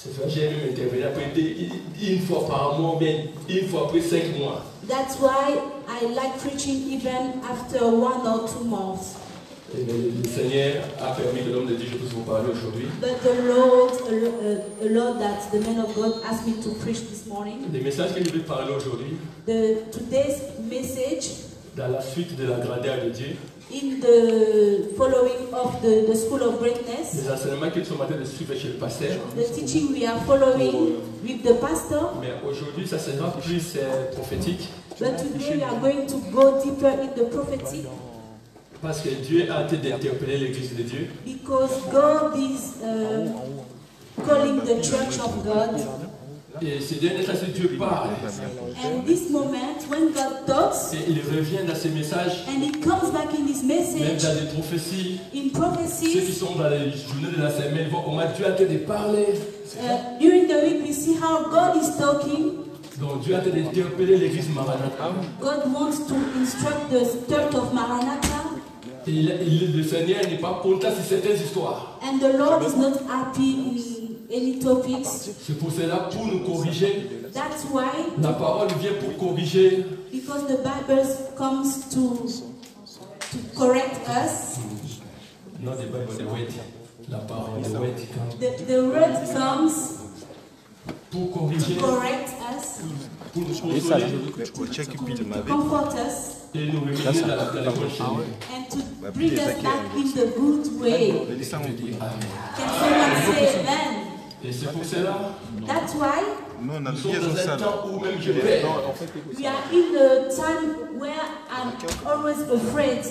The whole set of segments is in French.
C'est ça, j'aime intervenir après une fois par mois, bien une fois après 5 mois. That's why I like preaching even after 1 or 2 months. Et le Seigneur a permis que l'homme de Dieu je puisse vous parler aujourd'hui. But the Lord allowed that the man of God asked me to preach this morning. Les messages que je vais parler aujourd'hui, Today's message, dans la suite de la grandeur de Dieu, in the following of the School of Greatness, les enseignements que nous sommes en train de suivre chez le pasteur. the teaching we are following with the pastor. Mais aujourd'hui, ça sera plus prophétique. But today we are going to go deeper in the prophetic. Parce que Dieu a été d'interpeller l'église de Dieu. Because God is calling the church of God. Et ces derniers temps, Dieu parle. And this moment, when God talks, Et il revient dans ses messages, and He comes back in His même message, dans les prophéties. in Ceux qui prophecies, sont dans les journées de la semaine voient comment Dieu a été de parler. during the week we see how God is talking. Donc Dieu a été d'interpeller l'église Maranatha. God wants to instruct the church of Maranatha. Et le Seigneur n'est pas content sur certaines histoires. And the Lord is not happy in any topics. C'est pour cela, pour nous corriger, That's why, la parole vient pour corriger. because the Bible comes to correct us. Non, the Bible, the word. La parole, the word. The word comes Pour corriger, to correct us, pour nous consoler, to comfort us, et nous remettre dans la bonne chemin. and to bring us back in the good way. Amen. Can someone say amen? Et c'est pour cela, That's why nous sommes dans un temps où même je perds. we are in a time where I'm always afraid.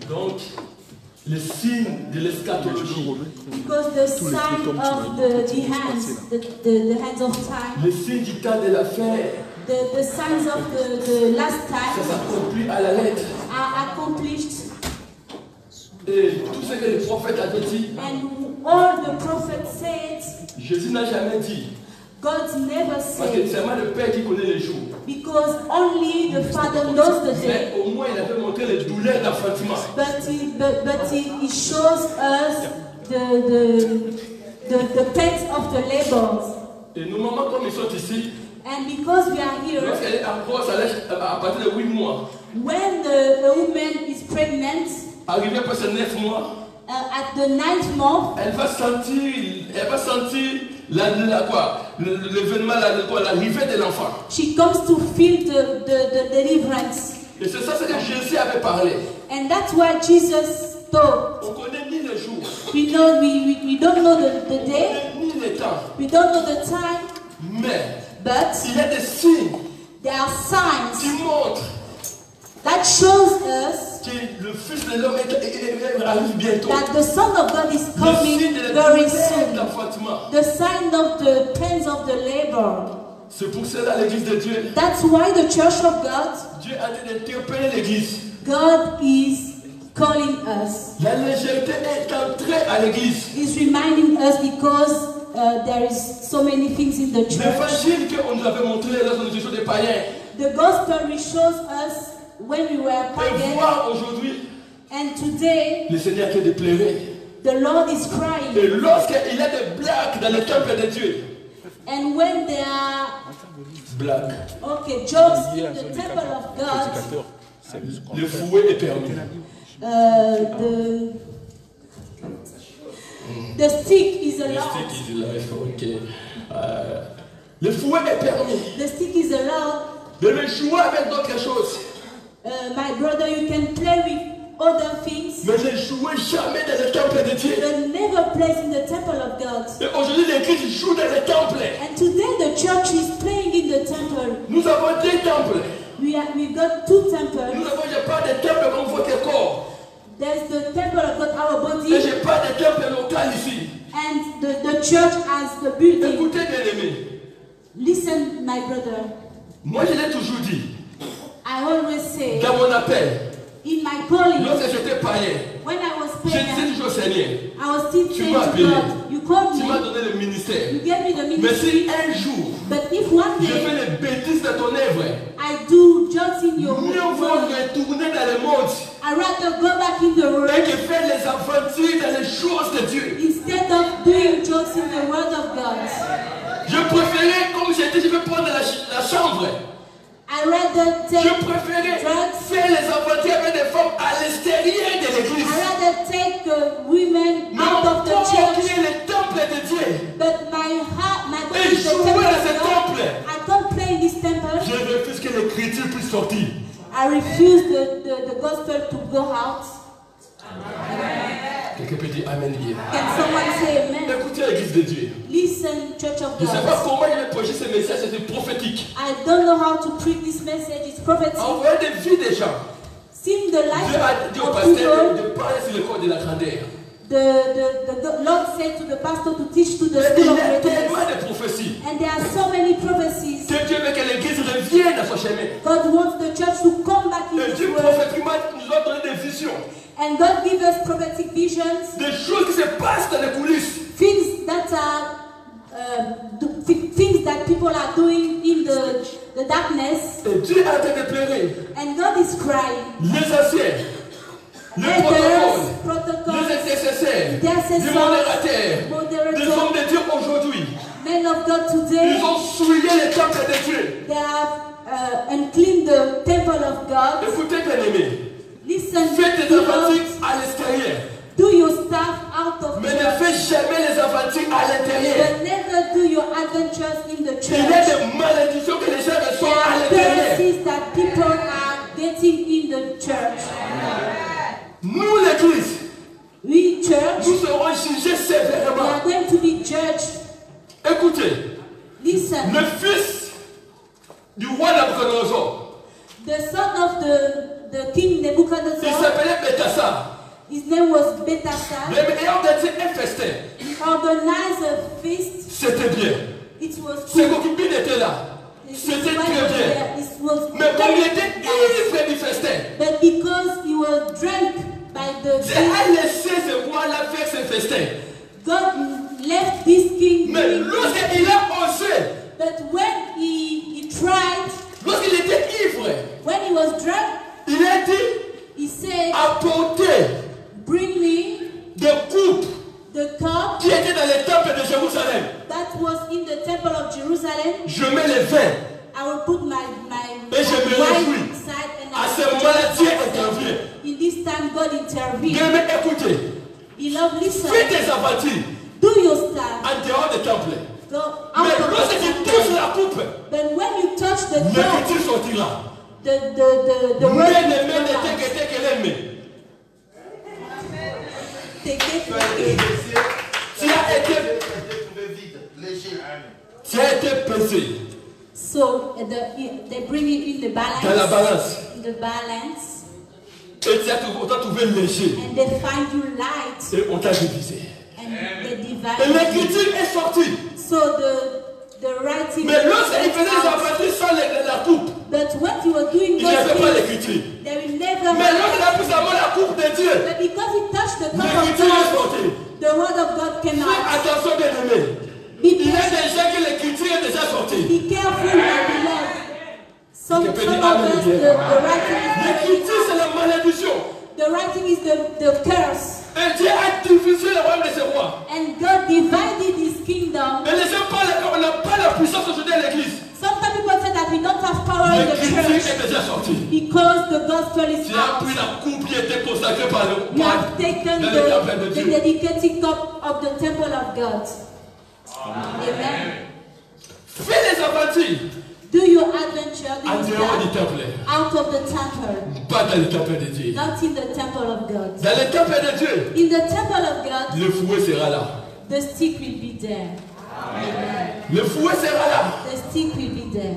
Donc, le signe de l'eschatologie, Because the sign of the hands of time, le signe du temps de la fin, the signs of the last ça time s'accomplit à la lettre. are accomplished, Et tout ce que le prophète avait dit, and all the prophets said, Jésus n'a jamais dit. God never Parce que said, c'est seulement le Père qui connaît les jours. because only the Father knows the day. Mais au moins, il avait montré les douleurs d'enfantement. But he shows us the pains of the labors. Et nos mamans, comme ils sont ici, And because we are here, lorsqu'elle est en grosse, à partir de 8 mois, when the woman is pregnant, arrivé après ces 9 mois, at the 9th month, elle va sentir l'événement, l'arrivée de l'enfant. she comes to feel the deliverance. Et c'est ça ce que Jésus avait parlé. And that's why Jesus taught. On ne connaît ni le jour, We don't know the day, ni le temps, we don't know the time, mais but il y a des signes there are signs qui montrent that shows us que le Fils de l'homme arrive bientôt. that the Son of God is Le coming signe de la very douleur soon. d'enfantement. The sign of the pains of the labor. C'est pour cela l'église de Dieu. That's why the church of God, Dieu a été d'interpeller l'église. God is calling us. La légèreté est entrée à l'église. He's reminding us because there is so many things in the church. L'évangile qu'on nous avait montré lorsque nous étions des païens. The gospel which shows us when we were Et pagan, voir aujourd'hui, and today le Seigneur qui est déploré. the Lord is crying. Et lorsqu'il y a des blagues dans le temple de Dieu, And when there are blagues, jokes in the temple of God, le fouet est permis. the stick is Le allowed. stick is life, ok. Le fouet est permis. The stick is allowed. De le jouer avec d'autres choses. My brother, you can play with other things, Mais ne jouez jamais dans le temple de Dieu. but never plays in the temple of God. Et aujourd'hui, l'église joue dans le temple. And today the church is playing in the temple. Nous avons deux temples. We've got two Nous temples. avons, je parle de temple comme votre corps. There's the temple of God, our Et body, je parle de temple local ici. and the church as the building. Écoutez, bien aimé. Listen, my brother. Moi, je l'ai toujours dit. I always say, Dans mon appel, in my calling, lorsque j'étais païen, when I was je disais pagan, toujours Seigneur, I was still tu saying m'as to appelé. God, you called Tu m'as me, donné le ministère. you gave me the Mais si ministry, un jour, but if one je fais day les bêtises de ton œuvre, I do just in your mieux vaut word, retourner dans le monde I rather go back in the et world que faire les aventures dans les choses de Dieu. instead of doing jokes in the word of God. Je préférais, comme j'étais, je vais prendre la chambre. I rather take Je préférais drugs. faire les aventures avec des femmes à l'extérieur de l'église. I rather take women out Mon of the corps qui church. est le temple de Dieu. But my heart, my body Et is the jouer temple dans of ce God. temple. I don't play in this temple. Je refuse que l'écriture puisse sortir. I refuse the gospel to go out. Quelqu'un peut dire Amen bien. Can someone say amen? Écoutez l'église de Dieu. Listen, Church of Je ne sais pas God. comment je vais prêcher ce message, c'est prophétique. I don't know how to preach this message. It's prophetic. Envoyer des vies des gens. Seeing the life Dieu a dit au of pasteur people. de parler sur le corps de la grandeur. The Lord said to the pastor to teach to the Il school of y a greatness. tellement de prophéties. And there are so many prophecies. Que Dieu veut que l'église revienne à son chemin. God wants the church to come back in Et His Dieu word. prophétiquement nous a donné des visions. And God gives us prophetic visions, Des choses qui se passent dans les coulisses. things that are things that people are doing in the darkness. Et Dieu est en train de pleurer. And God is crying. Les anciens, les Letters, protocoles, les protocols, intercesseurs, les intercessors, modérateurs, des hommes de Dieu aujourd'hui. men of God today, Ils ont souillé le temple de Dieu. they have uncleaned the temple of God. Écoutez, bien-aimés, Listen, faites des beloved, aventures à l'extérieur. do your stuff out of Mais ne church, faites jamais les aventures à l'intérieur. but never do your adventures in the Il y a church. des malédictions que les gens reçoivent There à are l'intérieur. curses that people are getting in the church. Nous, l'église, We church, nous serons jugés we sévèrement. are going to be judged. Écoutez, Listen, le fils du roi Nabucodonosor, the son of the king il Nebuchadnezzar, s'appelait Bétassar. his name was Bethsaida. Le meilleur organisé un festin. He organized a feast. C'était bien. It was Ses good. concubines étaient là. His C'était wife très was bien. there. It was Mais comme il very était nice. ivre du festin, But because he was drunk by the Dieu king, a laissé ce roi-là faire ce festin. God left this king. Mais lorsqu'il a osé, But when he tried, lorsqu'il était ivre, when he was drunk, il a dit he said, apportez bring me des coupes the cup qui étaient dans les temples de Jérusalem. that was in the temple of Jerusalem. Je mets les vins. I will put my Et je me wine réjouis. inside and À I ce will moment-là, Dieu drink. intervient. In this time, God intervened. Bien, écoutez, Beloved, listen. faites des aventures Do your stuff. en dehors des temples. Go Mais out of lorsque the tu touches temple. la coupe, But when you touch the cup, l'écriture sortira. the word Mais ne will me come out. n'était que l'aimé. Take it. Tu as été, tu as été pesé So they bring it in the balance. dans la balance. In the balance, Et tu as trouvé léger. and they find you light, Et on t'a divisé. and they Et divide you. l'écriture est sortie. So the writing. Mais lorsqu'il went faisait les out. aventures sans la coupe, But when you were doing il n'y avait those pas things, l'écriture. they will never. Mais lorsqu'il a pris avant la coupe de Dieu, But because he touched the cup of l'écriture est God, sortie. the word of God came Fais out. attention, bien aimé. Be Il y a patient. des gens que l'écriture est déjà sortie. Be careful, my beloved. Some Tu of peux dire us, Amen, the bien. writing L'écriture, c'est la malédiction. the writing is the curse. Et Dieu a divisé le royaume de ses rois. And God divided his kingdom. Mais les gens parlent, on n'a pas la puissance aujourd'hui à l'église. Sometimes people say that we don't have power in the L'écriture church est déjà sortie. because the gospel is Tu as out. pris la coupe qui était consacrée par le You roi have taken dans le temple de the Dieu. dedicated cup of the temple of God. Amen. Fais les aventures Do your adventure, do en your dehors du stuff temple. out of the temple, Pas dans le temple de Dieu. not in the temple of God. Dans le temple de Dieu, In the temple of God, le fouet sera là. the stick will be there. Le fouet sera là. The stick will be there.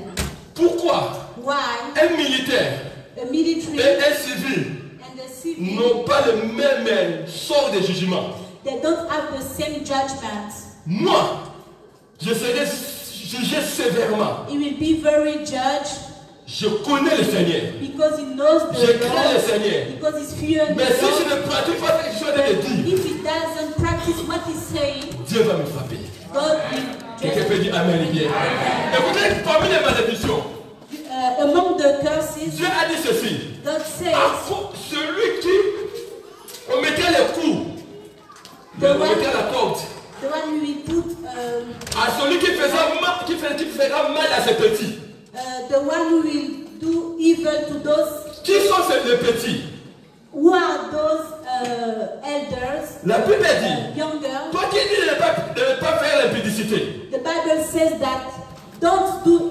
Pourquoi Why? un militaire The military et un civil and the civil, n'ont pas le même sort de jugement? they don't have the same judgment. Moi, je serai jugé sévèrement. He will be very judged Je connais le Seigneur. because he knows Je the crains le Lord, Seigneur. because he's fearing Mais the si je Lord. ne pratique pas ce que je suis en train de dire, If he doesn't practice what he's saying, Dieu va me frapper. God will Quelqu'un peut judge. dire Amen bien. Écoutez, parmi les malédictions, Among the curses, Dieu a dit ceci. God says, Celui qui, on mettait les coups, on mettait la corde, The one who will put à celui qui fera mal à ses petits. the one who will do evil to those. Qui sont les petits? Who are those elders? La Bible dit, Younger. toi qui dis de ne pas faire l'impudicité, The Bible says that don't do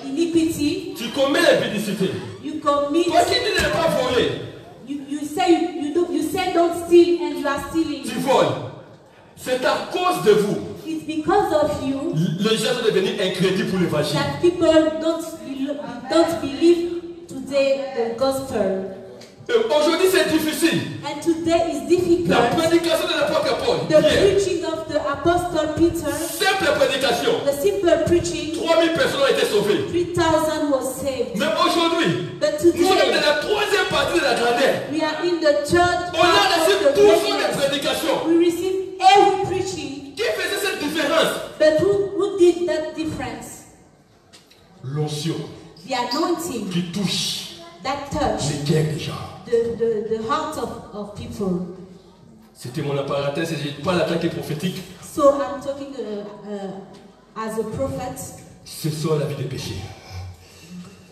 iniquity. tu commets l'impudicité. You commit. Toi qui dis de ne pas voler, You say don't steal and you are stealing. tu voles. C'est à cause de vous. It's because of you Les gens sont devenus incrédules pour l'évangile. that people don't believe today the gospel. Aujourd'hui c'est difficile. And today is La difficult. prédication de l'apôtre Paul, The hier, preaching of the Apostle Peter, simple prédication, the simple preaching, 3000 personnes ont été sauvées. 3,000 was saved. Mais aujourd'hui, But nous sommes dans today, la troisième partie de la grandeur. we are in the third On a part reçu of the tous les greatness. prédications. We receive every preaching, Qui faisait cette différence? but who did that difference? L'onction The anointing qui touche that touched les cœurs des gens. the hearts of people. C'était mon apparatus et je n'ai pas l'attaque prophétique. So I'm talking as a prophet, Ce sont la vie des péchés.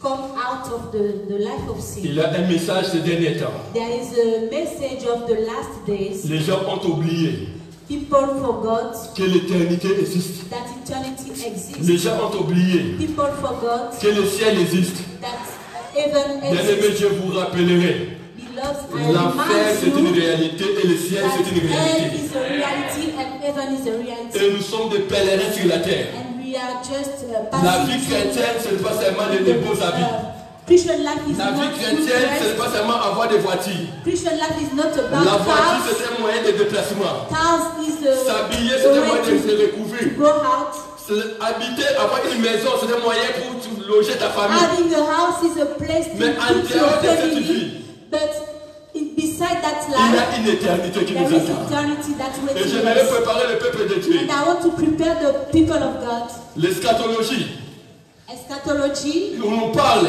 come out of the life of sin. Il a un message ces derniers temps. There is a message of the last days. Les gens ont oublié People forgot que l'éternité existe. that eternity exists. Les gens ont oublié People forgot que le ciel existe. that heaven Bien-aimé, exists. je vous rappellerai. Beloved, I L'enfer c'est une remind you réalité et le ciel that c'est une hell réalité. is a reality and heaven is a reality. Et nous sommes des pèlerins sur la terre. And we are just La passing vie through. chrétienne, ce n'est pas seulement les beaux habits. Christian life is La not vie good chrétienne, ce n'est dress. pas seulement avoir des voitures. Christian life is not La about voiture, cars. c'est un moyen de déplacement. Cars is a S'habiller, c'est un way moyen de se to recouvrir. go out. Habiter, avoir une maison, c'est un moyen pour loger ta famille. Having a house is a place to Mais en put your dehors de cette family. vie, But beside that il y a life, une éternité qui there nous is attend. eternity that Et waits j'aimerais us. préparer le peuple de Dieu. And I want to prepare the people of God. L'eschatologie, Eschatology, où on parle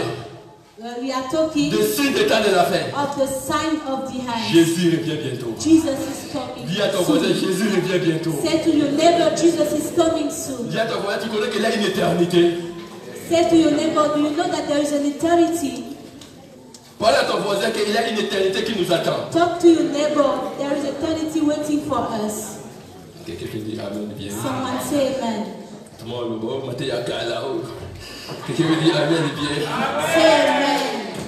we are talking des signes des temps de la fin. of the sign of the hand. Jésus revient bientôt. Jesus is coming Dis à ton voisin, soon. Jésus revient bientôt. Say to your neighbor, Jesus is coming soon. Dis à ton voisin, tu connais qu'il y a une éternité. Say to your neighbor, do you know that there is an eternity? Parle à ton voisin qu'il y a une éternité qui nous attend. Talk to your neighbor, there is eternity waiting for us. Quelqu'un qui dit Amen, bien. Someone say amen. Tout le monde, matin, il y a qu'à là-haut. Quelqu'un qui dit Amen, bien. Say amen.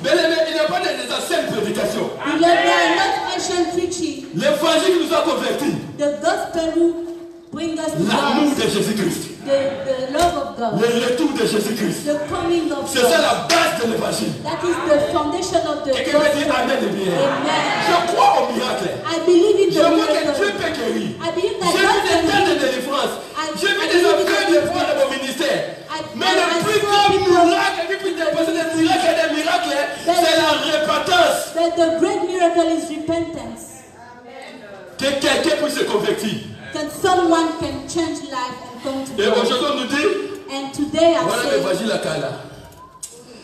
Mais il n'y a pas des anciennes prédications. Beloved, they are not ancient preaching. L'évangile qui nous a convertis. The gospel who bring us to L'amour God. de Jésus-Christ. The love of God. Le retour de Jésus-Christ. The coming of C'est ça God. la base de l'évangile. That is the foundation of the Quelqu'un peut dire gospel. Amen, bien. Amen. Je crois au miracle. I believe in Je the vois que Dieu miracle. peut guérir. I believe that J'ai God vu des can tas de heal. délivrances. J'ai vu I des believe enfants in de the voir dans mon ministère. Mais I le plus saw grand people- miracle, et puis dépasser des miracles et des miracles, c'est la repentance. But the great miracle is repentance. Que quelqu'un puisse se convertir. That someone can change life and come to Et God. aujourd'hui, on nous dit, And today I voilà say l'évangile à Cana.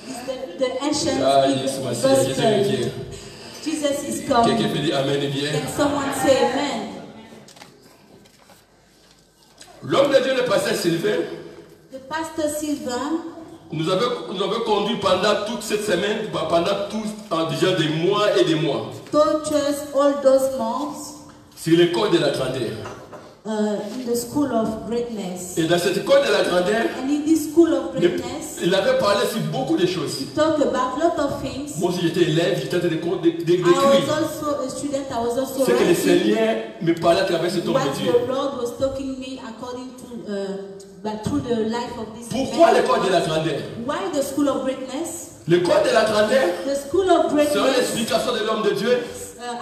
is the ancient Ah, yes, merci, Jésus gospel. revient. Jesus is Quelqu'un coming. peut dire Amen et bien. Can someone say amen? L'homme de Dieu, le pasteur Sylvain, The pastor Sylvain nous avait conduit pendant toute cette semaine, pendant déjà des mois et des mois, taught us all those months sur l'école de la grandeur. in the school of greatness. Et dans cette école de la grandeur, And in this school of greatness, il avait parlé sur beaucoup de choses. he talked about a lot of things. Moi aussi j'étais élève, j'étais en train I d'écrire was also a student, I was also ce que le writing Seigneur me parlait à travers cet homme what de Dieu. the Lord was talking me according to, but through the life of this Pourquoi man. l'école de la grandeur? Why the school of greatness? L'école de la grandeur, The school of selon greatness, l'explication de l'homme de Dieu,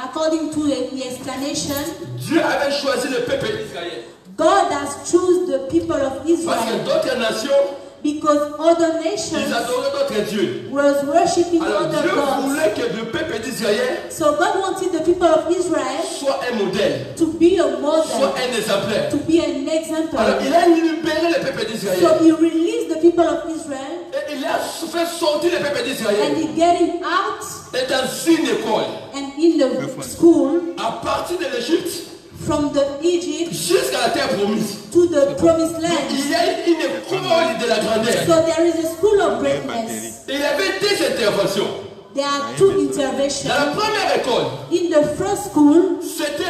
according to the explanation, Dieu avait choisi le peuple d'Israël. God has chosen the people of Parce que Israel d'autres nations, because other ils nations adoraient d'autres dieux. was worshipping Alors other Dieu gods. voulait que le peuple d'Israël So God wanted the people of Israel soit un modèle, to be a soit model, un exemplaire. to be an example. Alors il a libéré le peuple So d'Israël. he released the people of Israel Et il a fait sortir le peuple and d'Israël. he get him out Et dans une école, and in the school à partir de l'Égypte, from the Egypt jusqu'à la terre promise. to the promised land. Il y a une école de la grandeur. So there is a school of greatness. Il y avait deux interventions. There are two Dans interventions. la première école, In the first school, c'était,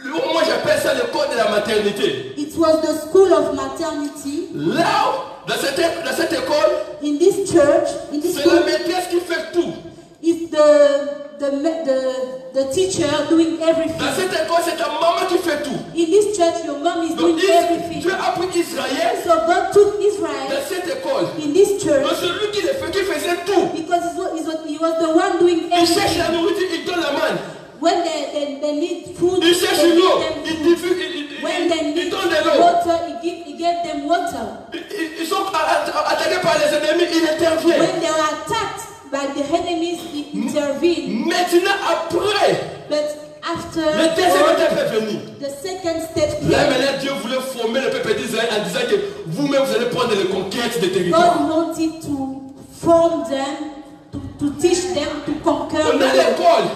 moi j'appelle ça l'école de la maternité. it was the school of maternity. Là, dans cette école, In this church, in this c'est la school, maîtresse qui fait tout. it's the teacher doing Dans everything. cette école, c'est ta maman qui fait tout. In this church, your mom is Donc, doing everything. Dieu a pris Israël So God took dans Israel cette école. in this Donc, church celui qui faisait tout. because he was the one doing Il cherche everything. la nourriture, il donne la manne. When they need food, Il cherche they l'eau, give them il food. diffuse, When they il need donne de l'eau. water, he gave them water. Ils sont attaqués par les ennemis, il intervient. When they were attacked by the enemies, he intervened. Maintenant, après, But after le deuxième étape est venu. the second step Là, came, maintenant, Dieu voulait former le peuple d'Israël en disant que vous-même, vous allez prendre les conquêtes des territoires. God wanted to form them, to teach them to conquer On the a world. l'école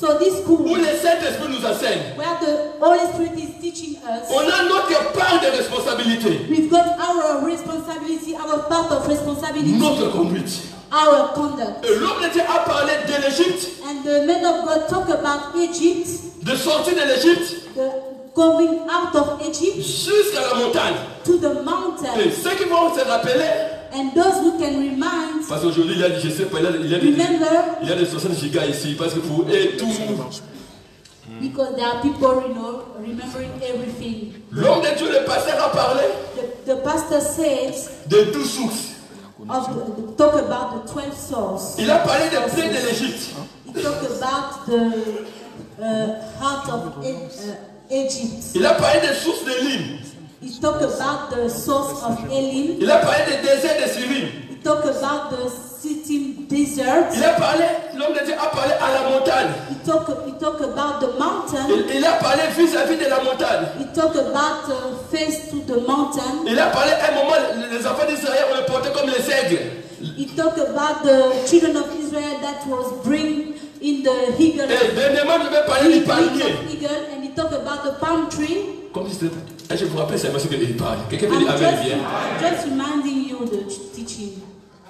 So this où school, le Saint-Esprit nous enseigne. where the Holy Spirit is teaching us, On a notre part de responsabilité, we've got our responsibility, our part of responsibility, notre conduite. our conduct. Et l'homme de Dieu a parlé de l'Égypte, And the men of God talk about Egypt, de sortir de l'Égypte the going out of Egypt jusqu'à la montagne. to the Et mountain. ceux qui vont se rappeler, And those who can remind, parce qu'aujourd'hui, il y a, je sais pas, il y a des 60 gigas ici, parce que pour et tout. because there are people, remembering everything. L'homme de Dieu, le pasteur, a parlé The pastor says, de 12 sources. talk about the 12 sources. Il a parlé des plaies de l'Égypte. He talked about the heart of Egypt. Il a parlé des sources de l'île. He talked about the source of Elim. Il a parlé des déserts de Syrie. He talked about the Sittim desert. Il a parlé, l'homme de Dieu a parlé à la montagne. He talked about the mountain. Il a parlé vis-à-vis de la montagne. He talked about face to the mountain. Il a parlé à un moment, les enfants d'Israël, on les portait comme les aigles. He talked about the children of Israel that was bring in the eagle. Et dernièrement, je vais parler du palmier. And he talked about the palm tree. Comme si c'était. Je vous rappelle, c'est parce qu'il parle. Quelqu'un peut dire Amen, viens. Just reminding you the teaching.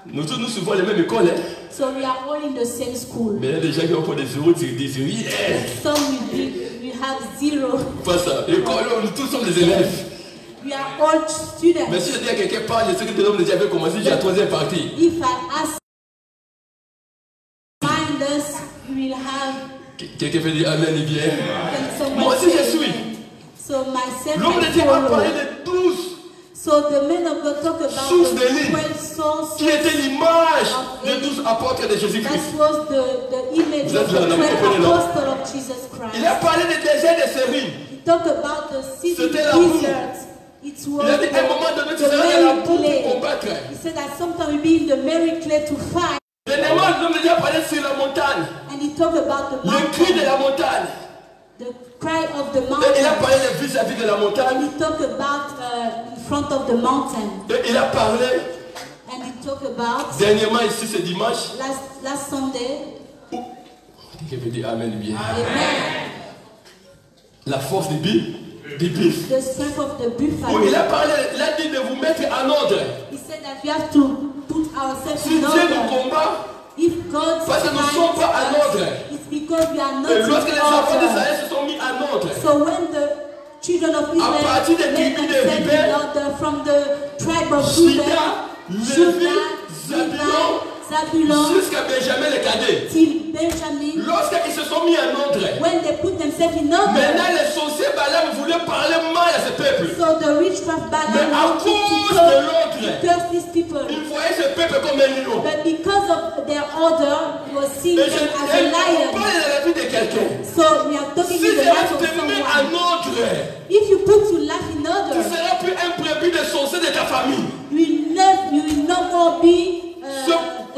Nous tous, nous suivons les mêmes écoles. Hein? So we are all in the same school. Mais il y a des gens qui ont fait des zéros, des zéros. Yeah! Some we have zero. Pas ça. École, nous tous sommes des élèves. We are all students. Mais si je dis à quelqu'un parle, je sais que l'homme de Dieu avait commencé, j'ai la troisième partie. If I ask remind us, we will have. Quelqu'un peut dire Amen, il vient. Moi Moi aussi je suis. So myself L'homme de I Dieu a follow. parlé de 12 So the men of God talk about sources the de l'île 12 sources. qui étaient l'image des 12 apôtres de Jésus-Christ. That was the image Vous of êtes the là, là, 12 vous comprenez, là. apostles of Jesus Christ. Il a parlé des déserts de Syrie. He talked about the city C'était la boue. desert. It was Il a dit qu'à un moment donné, tu the seras dans la merry boue clay. pour combattre. He said that sometimes we be in the merry clay to fight. Dernièrement, l'homme de Dieu a parlé sur la montagne. And he talked about the Le cri de mountain, la montagne. the cry of the Et il a mountain. parlé de vis-à-vis de la montagne. He talked about in front of the mountain. Et il a parlé, And he talked about dernièrement ici, c'est dimanche. last Sunday. Quelqu'un peut dire Amen, bien. Amen. La force du bif. The strength of the Où buffalo. il a parlé, il a dit de vous mettre en ordre. He said that we have to put ourselves Si in Dieu nous order. combat, If God parce que nous ne sommes pas en ordre. it's because we are not Et lorsque les in enfants order. d'Israël se sont mis en ordre, So when the children of Israel partir des made tribus de themselves Ruben, in order from the tribe of Juda, Judah, Lévi, Zabulon, jusqu'à Benjamin le cadet. till Benjamin, Lorsqu'ils se sont mis en ordre, when they put themselves in order, maintenant les sorciers Balaam voulaient parler mal à ce peuple. so the witchcraft Mais Balaam à wanted cause de to l'ordre, curse these people. ils voyaient ce peuple comme un lion. But because of their order, he was seeing Et them as a on lion. parle de la vie de quelqu'un. So we are talking Si in tu the life of te mets en someone. ordre, If you put your life in tu order, seras plus un brebis de sorcier de ta famille. you will no more be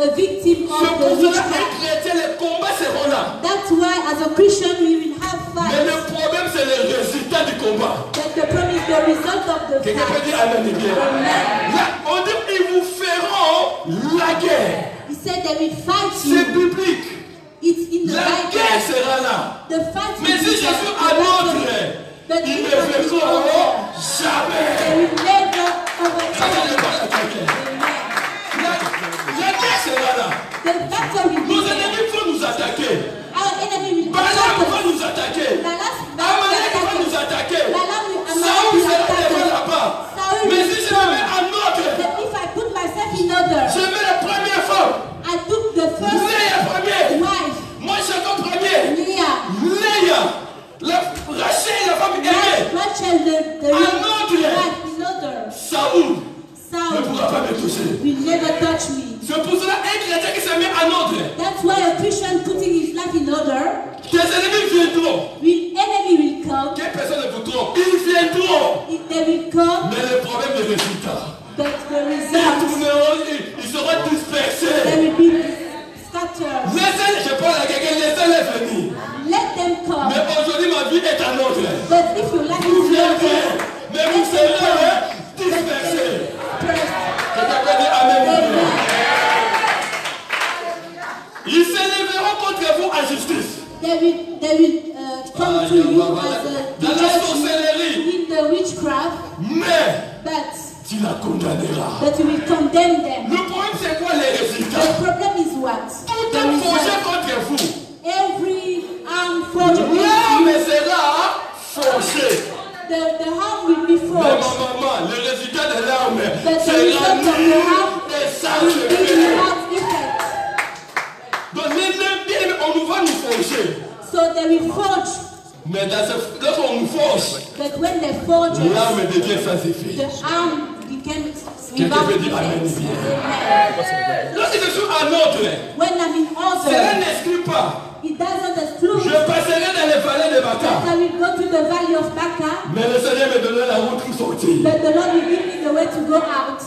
a victim Ce of the pour cela, witchcraft. un chrétien, les combats seront là. That's why, as a Christian, we will have Mais fights. le problème, c'est le résultat du combat. But the problem is the result of the Quelqu'un peut dire fight. Amen, bien. Amen. Là, on dit ils vous feront la guerre. He said they will fight C'est you. biblique. It's in the La guerre Bible. sera là. The fight Mais will si be je suis there. à l'ordre, But Ils ne people will verront over. jamais. They will never Ça, je overtake. parle à quelqu'un. Amen. La guerre sera là. The battle will Nos be there. ennemis vont nous attaquer. Our enemy will Balaam va attack us. nous attaquer. Amalek va nous Balaam attaquer. will Saoul Amalek sera will attack devant us. là-bas. Saul Mais will si je me mets come. en ordre, But if I put myself in order, je mets la première femme. I took the first Léa premier. wife, Moi, Jacob premier. Leah. Léa. Rachel, la femme aimée. Rachel, the Un wife autre. in order. Saoul ne Saul pourra pas me toucher. will never touch me. C'est pour cela un chrétien qui se met en ordre. That's why a Christian putting his life in order, Tes ennemis viendront. enemy will come, Que personne ne vous trompe. Ils viendront. they will come, Mais le problème des résultats. but the Ils result, tourneront, ils seront dispersés. they will be scattered. Laissez, je parle à quelqu'un, laissez-les venir. Let them come. Mais aujourd'hui, ma vie est en ordre. But if your life Vous is in viendrez, order, mais vous serez dispersés. Quelqu'un peut dire Amen. Amen. Ils s'élèveront contre vous en justice. They will come to you as Dans la a sorcellerie. in the witchcraft, Mais but tu la condamneras. you will condemn them. Le problème, c'est quoi les résultats? The problem is what? Tout The est forgé result. contre vous. Every arm forged against L'homme you, sera forgé. the harm will be Mais forged. ma maman, le résultat de l'arme But the sera result of the harm nul et will be sanctuaire. without effect. Donc l'ennemi, on nous va nous forger. So they will forge, Mais lorsqu'on nous forge, but when they forge us, l'arme devient sans effet. the arm becomes Quelqu'un without peut dire Amen. effect. Amen. Lorsque je suis en ordre, When I'm in cela order, n'exclut pas. it doesn't exclude Je passerai dans les vallées de Baca. that I will go to the valley of Baca, Mais le Seigneur me donnera la route pour sortir. but the Lord will give me the way to go out.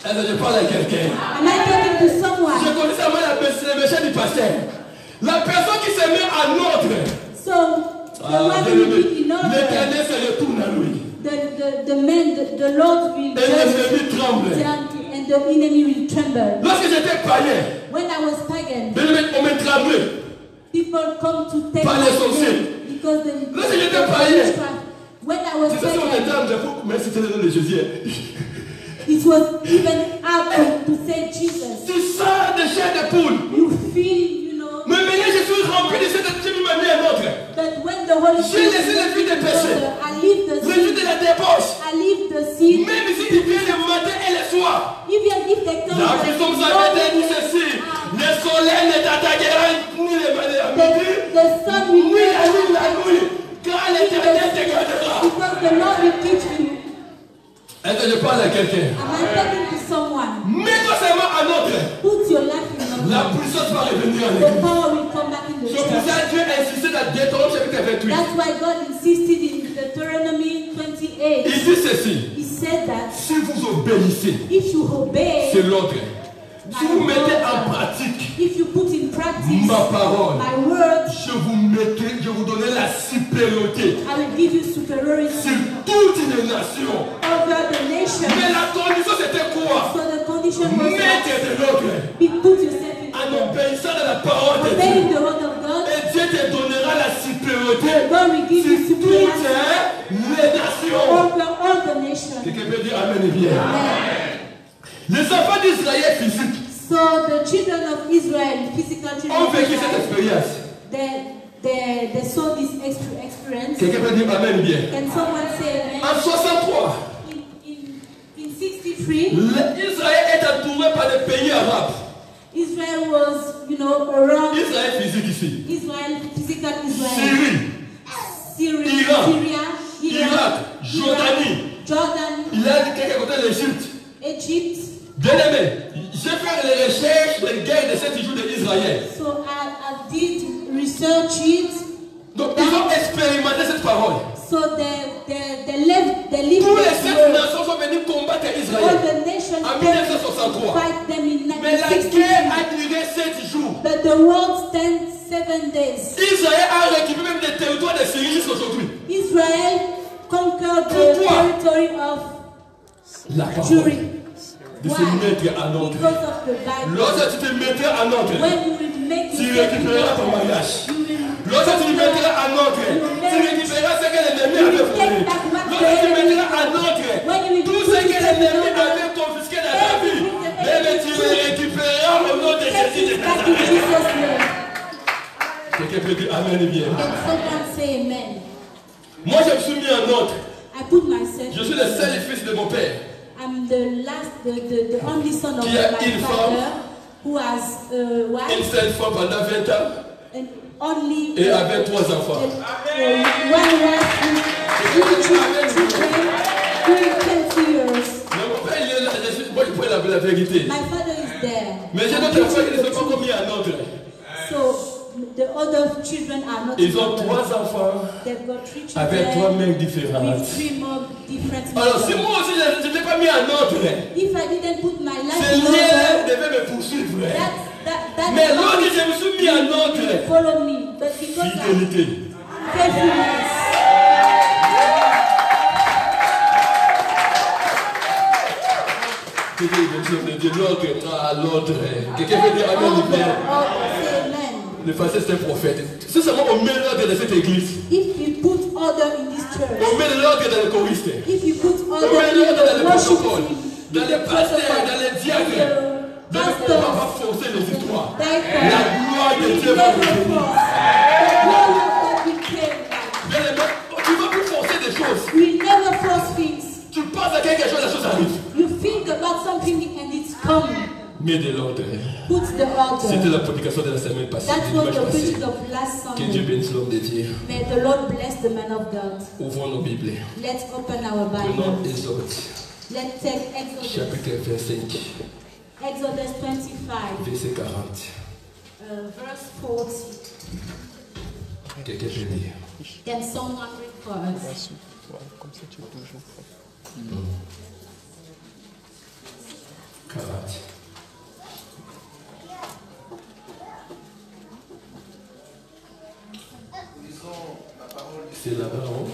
Est-ce que je parle à quelqu'un? Am I talking to Je someone? connais seulement le méchant du pasteur. La personne qui se met en ordre, So the one who will be in order, l'Éternel se retourne à lui. the man, the Lord will Et just l'ennemi tremble. turn and the enemy will tremble. Lorsque j'étais païen, When I was pagan, on me tremblait. people come to take Par my les sorciers. name because the Là, j'étais païen. witchcraft. When I was C'est ça, si on me pagan, tremble, mais c'était le nom de Jésus. it was even hard to say Jesus. Tu sors de chair de poule. You feel, you know, Mais maintenant, je suis rempli de cette Dieu m'a mis un autre. that when the Holy J'ai laissé la vie des péchés. I leave the Le vie de la débauche. I leave the sin. Même si il vient le matin et le soir. Even if they come La puissance avait dit ceci. Le soleil ne t'attaquera ni le matin à midi, the sun will ni la never nuit la nuit. Car l'Éternel te gardera. because the Lord will teach you. Est-ce que je parle à quelqu'un? Am I talking to someone? Mets-toi seulement à notre. Put your life in La order. puissance va revenir en The l'église. power will come back in the C'est pour church. ça que Dieu a insisté dans Deutéronome chapitre 28. That's why God insisted in Deuteronomy 28. Il dit ceci. He said that Si vous obéissez, if you obey, c'est l'ordre. Si vous mettez en pratique if you put in practice ma parole, my word, je vous donnerai la supériorité I will give you superiority sur toute une nation. over the nation. Mais la condition c'était quoi? So the condition was Mettre that de l'ordre put yourself in en order. obéissant à la parole de Obeying Dieu. the word of God, Et Dieu te donnera la supériorité God will give you sur toutes superiority les nations. over all the nations. Quelqu'un peut dire Amen et bien. Amen. Les enfants d'Israël physiques So the children of Israel, physical children ont of vécu cette Israel, expérience. they saw this experience. Quelqu'un peut dire Amen et bien. Can someone say amen? En 63, In 63, Israël est entouré par des pays arabes. Israel was, around Israël physique ici. Israel, physical Israel, Syrie, Syria, Irak, Jordanie. Jordan, Il a dit quelqu'un côté l'Égypte. Egypt. Bien aimé, j'ai fait les recherches des guerres de 7 jours d'Israël. So I did research it. Donc ils ont expérimenté cette parole. So they lived Tous les 7 the nations sont venus combattre all Israël the nations en came 1963. fight them in Mais la 1963. guerre a duré 7 jours. But the world stands 7 days. Israël a récupéré même des territoires de Syrie jusqu'aujourd'hui. Israel conquered the Pourquoi? territory of La parole Jewry. de se Why? mettre en ordre. Because of the Bible. Lorsque tu te mettais en ordre, When you will make tu yourself in récupéreras ton order, mariage. you will Lorsque tu mettras en ordre, tu récupéreras ce que l'ennemi avait volé. Lorsque tu mettras en ordre, tout ce que l'ennemi avait confisqué dans ta vie, même tu le récupéreras au nom de Jésus de Nazareth. Quelqu'un peut dire Amen bien. Moi je me suis mis en ordre. Je suis le seul fils de mon père. I'm the only son of my father who has une seule femme pendant 20 ans. Only et avec 3 enfants. One wife with 3 children during 20 years. Mon père il est là, moi je peux la vérité. My father is there. Mais j'ai d'autres enfants qui ne sont pas commis à ordre. So the other children are not. Ils ont 3 enfants. They've got 3 children avec 3 mères différentes. With 3 more different. Alors si moi aussi je n'étais pas mis à ordre, if I didn't put my life in order, Seigneur devait me poursuivre. Mais lorsque je me suis mis à ordre, follow me, but because fidélité. Faithfulness. L'ordre. Quelqu'un veut dire Amen. Le passé c'est un prophète. Si seulement on met l'ordre dans cette église. If you put order in this church. On met l'ordre dans le choriste. If you put order on met l'ordre dans le protocole. Dans les pasteurs, dans les diacres. Donc on ne va pas forcer les histoires. La gloire de Dieu va venir. Tu ne vas plus forcer des choses. We never force things. Tu penses à quelque chose, la chose arrive. You think about something and it's coming. Mets de l'ordre. Put the order. C'était la prédication de la semaine passée. That's what the preaching of last Sunday. Que Dieu bénisse l'homme de Dieu. May the Lord bless the man of God. Ouvrons nos Bibles. Let's open our Bible. Prenons Exode. Let's take Exodus. Chapitre 25. Exodus 25. Verset 40. Verse 40. Quelqu'un peut lire. Can someone read for us? Comme ça tu bouges. 40. C'est là-bas en haut.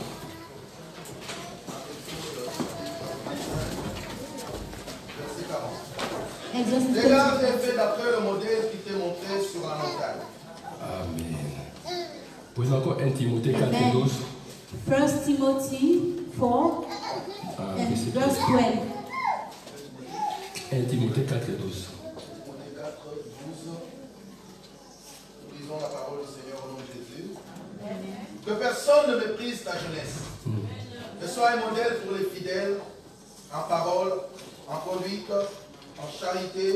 Les gars est fait d'après le modèle qui t'est montré sur la montagne. Amen. Puis encore 1 Timothée 4 et 12. 1 Timothy 4 and verse 12. 1 Timothée 4 et 12. Nous lisons la parole du Seigneur au nom de Jésus. Que personne ne méprise ta jeunesse. Que sois un modèle pour les fidèles, en parole, en conduite, en charité,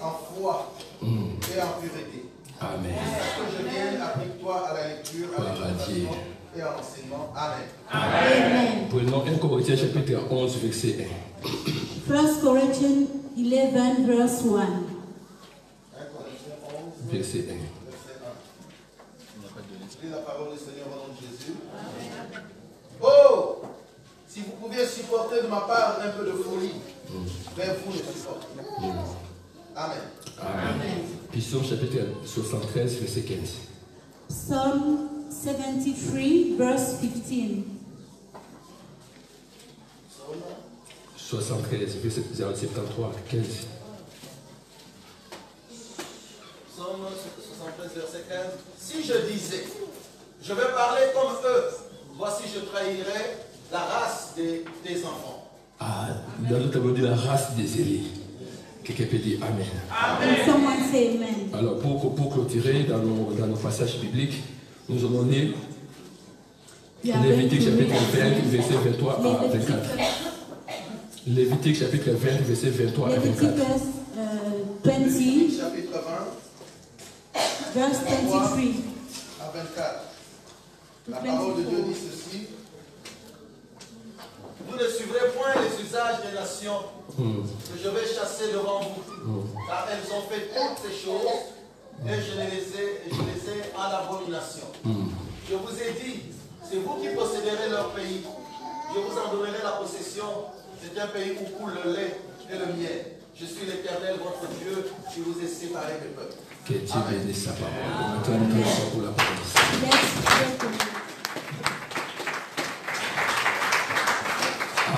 en foi et en pureté. Amen. Que je vienne, applique-toi à la lecture, à l'exhortation et à l'enseignement. Amen. Amen. Prenons 1 Corinthiens chapitre 11 verset 1. 1 Corinthians 11 verse 1. Verset 1. Je lis la parole du Seigneur au nom de Jésus. Oh, si vous pouviez supporter de ma part un peu de folie, mais vous ne supportez. Amen. Amen. Psaume chapitre 73 verset 15. Psalm 73 verse 15. 73 verset 073 15. Psaume 73 verset 15. Si je disais, je vais parler comme eux, voici je trahirai la race des enfants. Ah, dans notre tableau dit la race des Élis. Quelqu'un peut dire Amen. Amen. Someone say amen. Alors pour clôturer dans nos passages bibliques, nous allons lire Lévitique chapitre 20 verset 23 à 24. Lévitique chapitre 20 verset 23 à 24. Lévitique chapitre 20 verse 23 à 24. La parole de Dieu dit ceci. Vous ne suivrez point les usages des nations que je vais chasser devant vous, car elles ont fait toutes ces choses et je les ai en abomination. Je vous ai dit, c'est vous qui posséderez leur pays. Je vous en donnerai la possession. C'est un pays où coule le lait et le miel. Je suis l'Éternel, votre Dieu, qui vous ai séparé des peuples. Que Dieu bénisse sa parole. Maintenant, nous sommes pour la parole.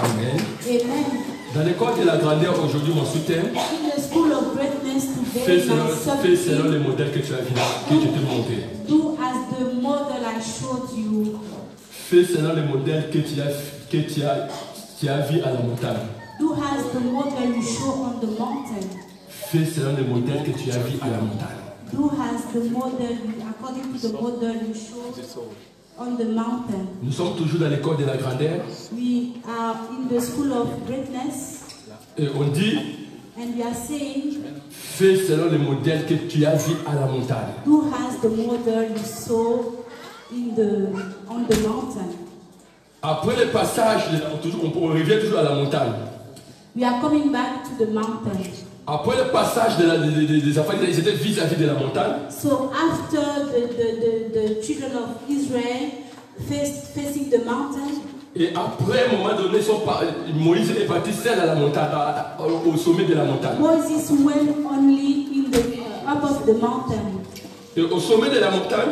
Amen. Amen. Dans l'école de la grandeur, aujourd'hui, mon soutien, fais selon les modèles que tu as vu, que je t'ai montré. Do as Fais selon le modèle que tu as vu à la montagne. Do as the model you show on the mountain. Fais selon le modèle que tu as vu à la montagne. Do as the model, according to the model you show on the mountain. Nous sommes toujours dans l'école de la grandeur. We are in the school of greatness. Et on dit, And we are saying, fais selon le modèle que tu as vu à la montagne. do as the model you saw on the mountain. Après le passage, on revient toujours à la montagne. We are coming back to the mountain. Après le passage des affaires, ils étaient vis-à-vis de la montagne. So after the children of Israel facing the mountain, Et après, à un moment donné, Moïse est parti seul à la montagne, au sommet de la montagne. Moses went only in the up of the mountain. Et au sommet de la montagne,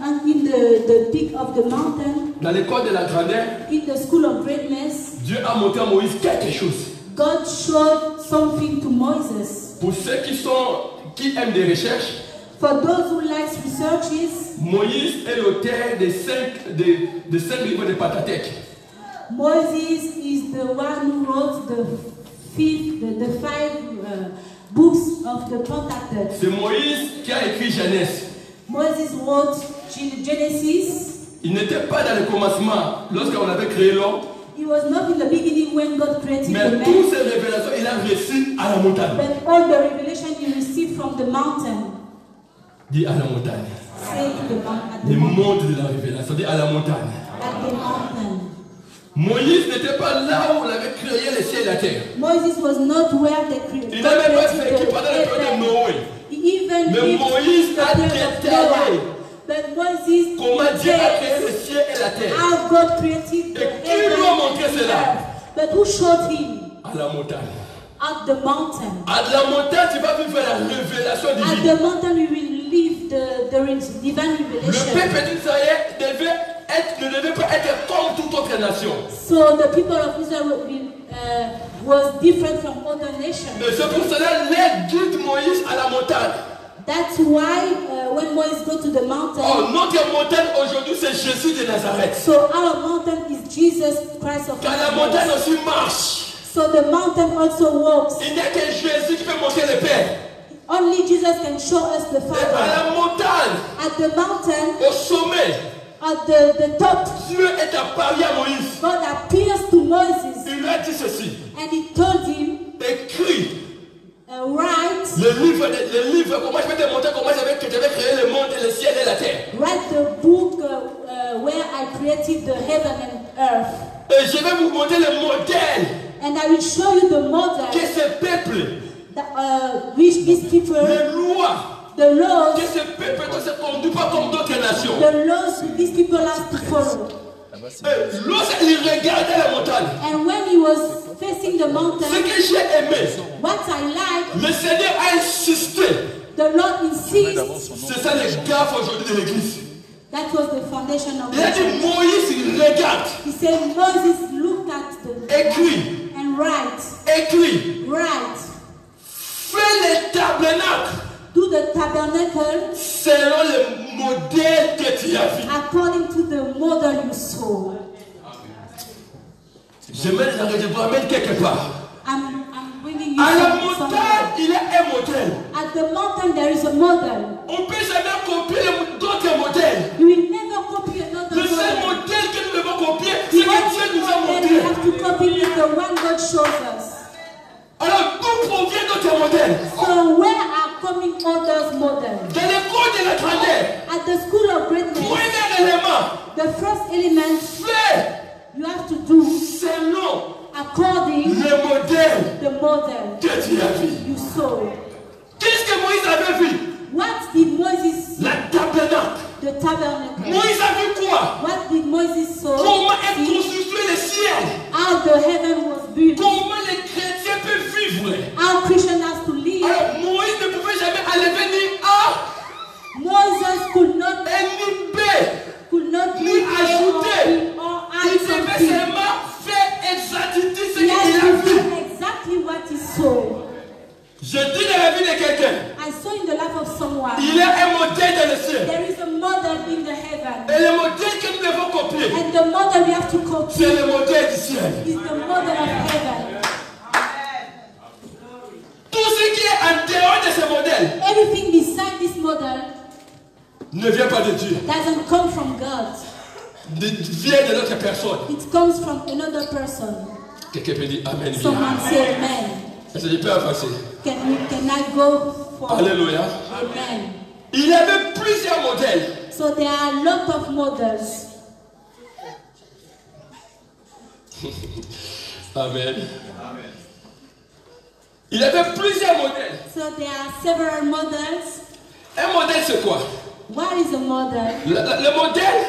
And in the peak of the mountain, dans l'école de la grandeur, in the school of greatness, Dieu a montré à Moïse quelque chose. God showed something to Moses. Pour ceux qui aiment des recherches, For those who like researches, Moïse est l'auteur des 5 livres de Pentateuque. Moses is the one who wrote the 5 books of the Pentateuch. C'est Moïse qui a écrit Genèse. Moses wrote Genesis. Il n'était pas dans le commencement lorsqu'on avait créé l'homme. He was not in the beginning when God created Mais the man. toutes ces révélations, il a reçues à la montagne. But all the revelation he received from the mountain. Dis à la montagne. Say to the mountain. At the Le mountain. monde de la révélation, dis à la montagne. At the mountain. Moïse n'était pas là où on avait créé les cieux et la terre. Moses was not where they Il n'a même pas vécu pendant la période de Noé. Even Mais if Moïse a the period of détaillé Noah. But Moses comment Dieu a says créé les cieux et la terre. how God created the Et qui lui a heaven montré and the cela? earth. But who showed him? À la montagne. At the mountain. À la montagne, tu vas vivre la révélation At divine. the mountain we will live the divine Le revelation. peuple d'Israël ne devait pas être comme toute autre nation. So the people of Israel was different from other nations. Et c'est pour cela les guide Moïse à la montagne. That's why when Moses go to the mountain, Oh, notre montagne aujourd'hui c'est Jésus de Nazareth. so our mountain is Jesus Christ of Car la montagne Nazareth. aussi marche. So the mountain also walks. Il n'y a que Jésus qui peut montrer le Père. Only Jesus can show us the Et à Father. la montagne, At the mountain, au sommet, at the top, Dieu est apparu à Moïse. God appears to Moses Il lui a dit ceci. and he told him, Écris write le livre, comment je vais te montrer comment j'avais créé le monde et le ciel et la terre. the book where I created the heaven and earth. Et je vais vous montrer le modèle And I will show you the model que ce peuple, which these people, les lois, the laws, que ce peuple ne se conduit pas comme d'autres nations. the laws these people have to follow. Et lorsqu'il regardait la montagne, And when he was facing the ce mountain, que j'ai aimé, what I like, le Seigneur a insisté. the Lord insists. C'est ça les gaffes aujourd'hui de l'église. That was the foundation of Il a the dit church. Moïse, regarde, He said, Moses, look at the écris, and write, écris, fais le tabernacle do the tabernacle selon le modèle que tu as vu. according to the model you saw. Je vous amène quelque part. I'm bringing you À la somewhere. montagne, il y a un modèle. At the mountain there is a model. On ne peut jamais copier d'autres modèles. You will never copy another Le seul model. modèle que nous devons copier, c'est The que Dieu only nous a model we montré. have to copy is the one God shows us. Alors, d'où provient notre modèle? So where are coming others' models? Dans l'école de la grandeur, At the school of greatness, premier élément, the first element fais you have to do selon according le modèle the model que tu as vu. you saw. Qu'est-ce que Moïse avait vu? What did Moses see? La tabernacle. The tabernacle. Moïse a vu quoi? What did Moses saw? Comment est See? construit le ciel? How the heaven was built. Comment les chrétiens peuvent vivre? How Christian has to live. Alors, Moïse ne pouvait jamais enlever ni A Moses could not et ni B. live Ni ajouter. or Il add devait something. seulement faire exactement ce He qu'il has a to vu. do exactly what he saw. Je Je dis dans la vie de quelqu'un. I saw in the life of someone. Il y a un modèle dans le ciel. There is a model in the heaven. Et le modèle que nous devons copier, And the model we have to copy c'est le modèle du ciel. is the model of heaven. Tout ce qui est en dehors de ce modèle Everything beside this model ne vient pas de Dieu. doesn't come from God. Vient de notre personne. It comes from another person. Quelqu'un peut dire Amen. Someone say amen. Est-ce que je peux avancer? Can I go forward? Alléluia. Amen. Il y avait plusieurs modèles. So there are a lot of models. Amen. Il y avait plusieurs modèles. So there are several models. Un modèle, c'est quoi? What is a model? Le modèle,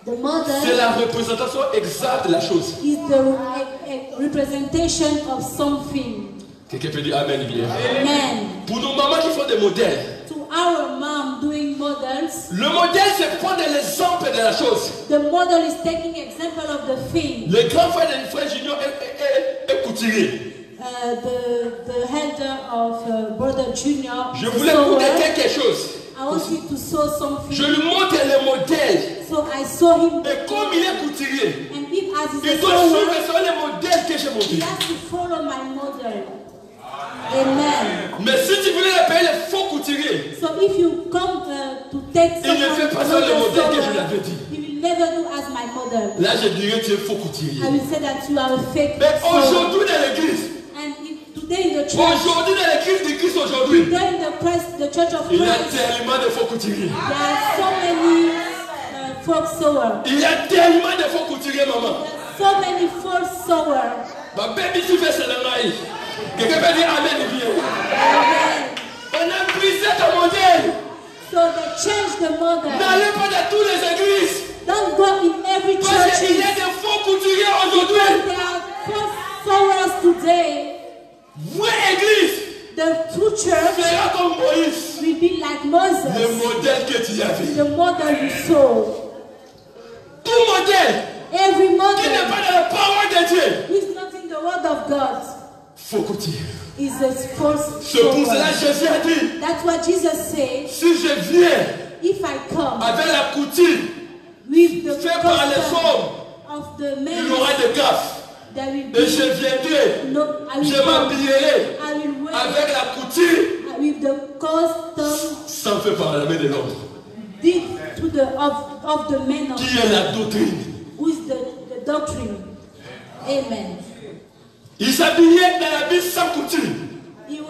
The model c'est la représentation exacte de la chose. is the representation of something. Quelqu'un peut dire Amen bien. Amen. Pour nos mamans qui font des modèles, To our mom doing models, le modèle, c'est prendre l'exemple de la chose. the model is taking example of the thing. Le grand frère de frère Junior est couturier. The elder of brother Junior. Je voulais montrer quelque chose. I want you to sew something. Je lui montre le modèle. So I saw him. Et comme il est couturier, And if as il is a doit sewer, suivre sur le modèle que j'ai he montré. has to follow my model. Amen. Mais si tu voulais payer les faux couturiers, So if you come to take il ne fait pas ça le modèle que je lui avais dit. he will never do as my model. Là, je dirais tu es faux couturier. I will say that you are a fake. Mais sewer. aujourd'hui dans l'église, And today in the church, aujourd'hui dans l'église de Christ aujourd'hui, today in the church of il y a Christ, tellement de faux couturiers. there are so many folk sewers. Il y a tellement de faux couturiers, maman. There are so many folk sewers. Ma baby, tu fais cela là. Quelqu'un peut dire Amen, il vient. Amen. On a brisé ton modèle. So they change the model. N'allez pas dans toutes les églises. Don't go in every Parce qu'il y church. a des faux couturiers aujourd'hui. There are folk sewers today. Vraie église The true church sera comme Moïse. will be like Le Moses. modèle que tu as vu. The model you saw. Tout modèle Every qui n'est model pas dans la parole de Dieu. is not in the word of God. Faux couturier. Is a false C'est pour cela sower. que Jésus a dit, That's what Jesus said. si je viens If I come avec la couture with the faite par les custom hommes, of the il y men, aura des gaffes. there will Et be je viendrai, no. I will je come. m'habillerai I will wear avec la couture with the custom sans fait par la main de l'homme. did to the of the men of Qui est la doctrine? who is the doctrine. Amen. Il s'habillait dans la vie sans couture. He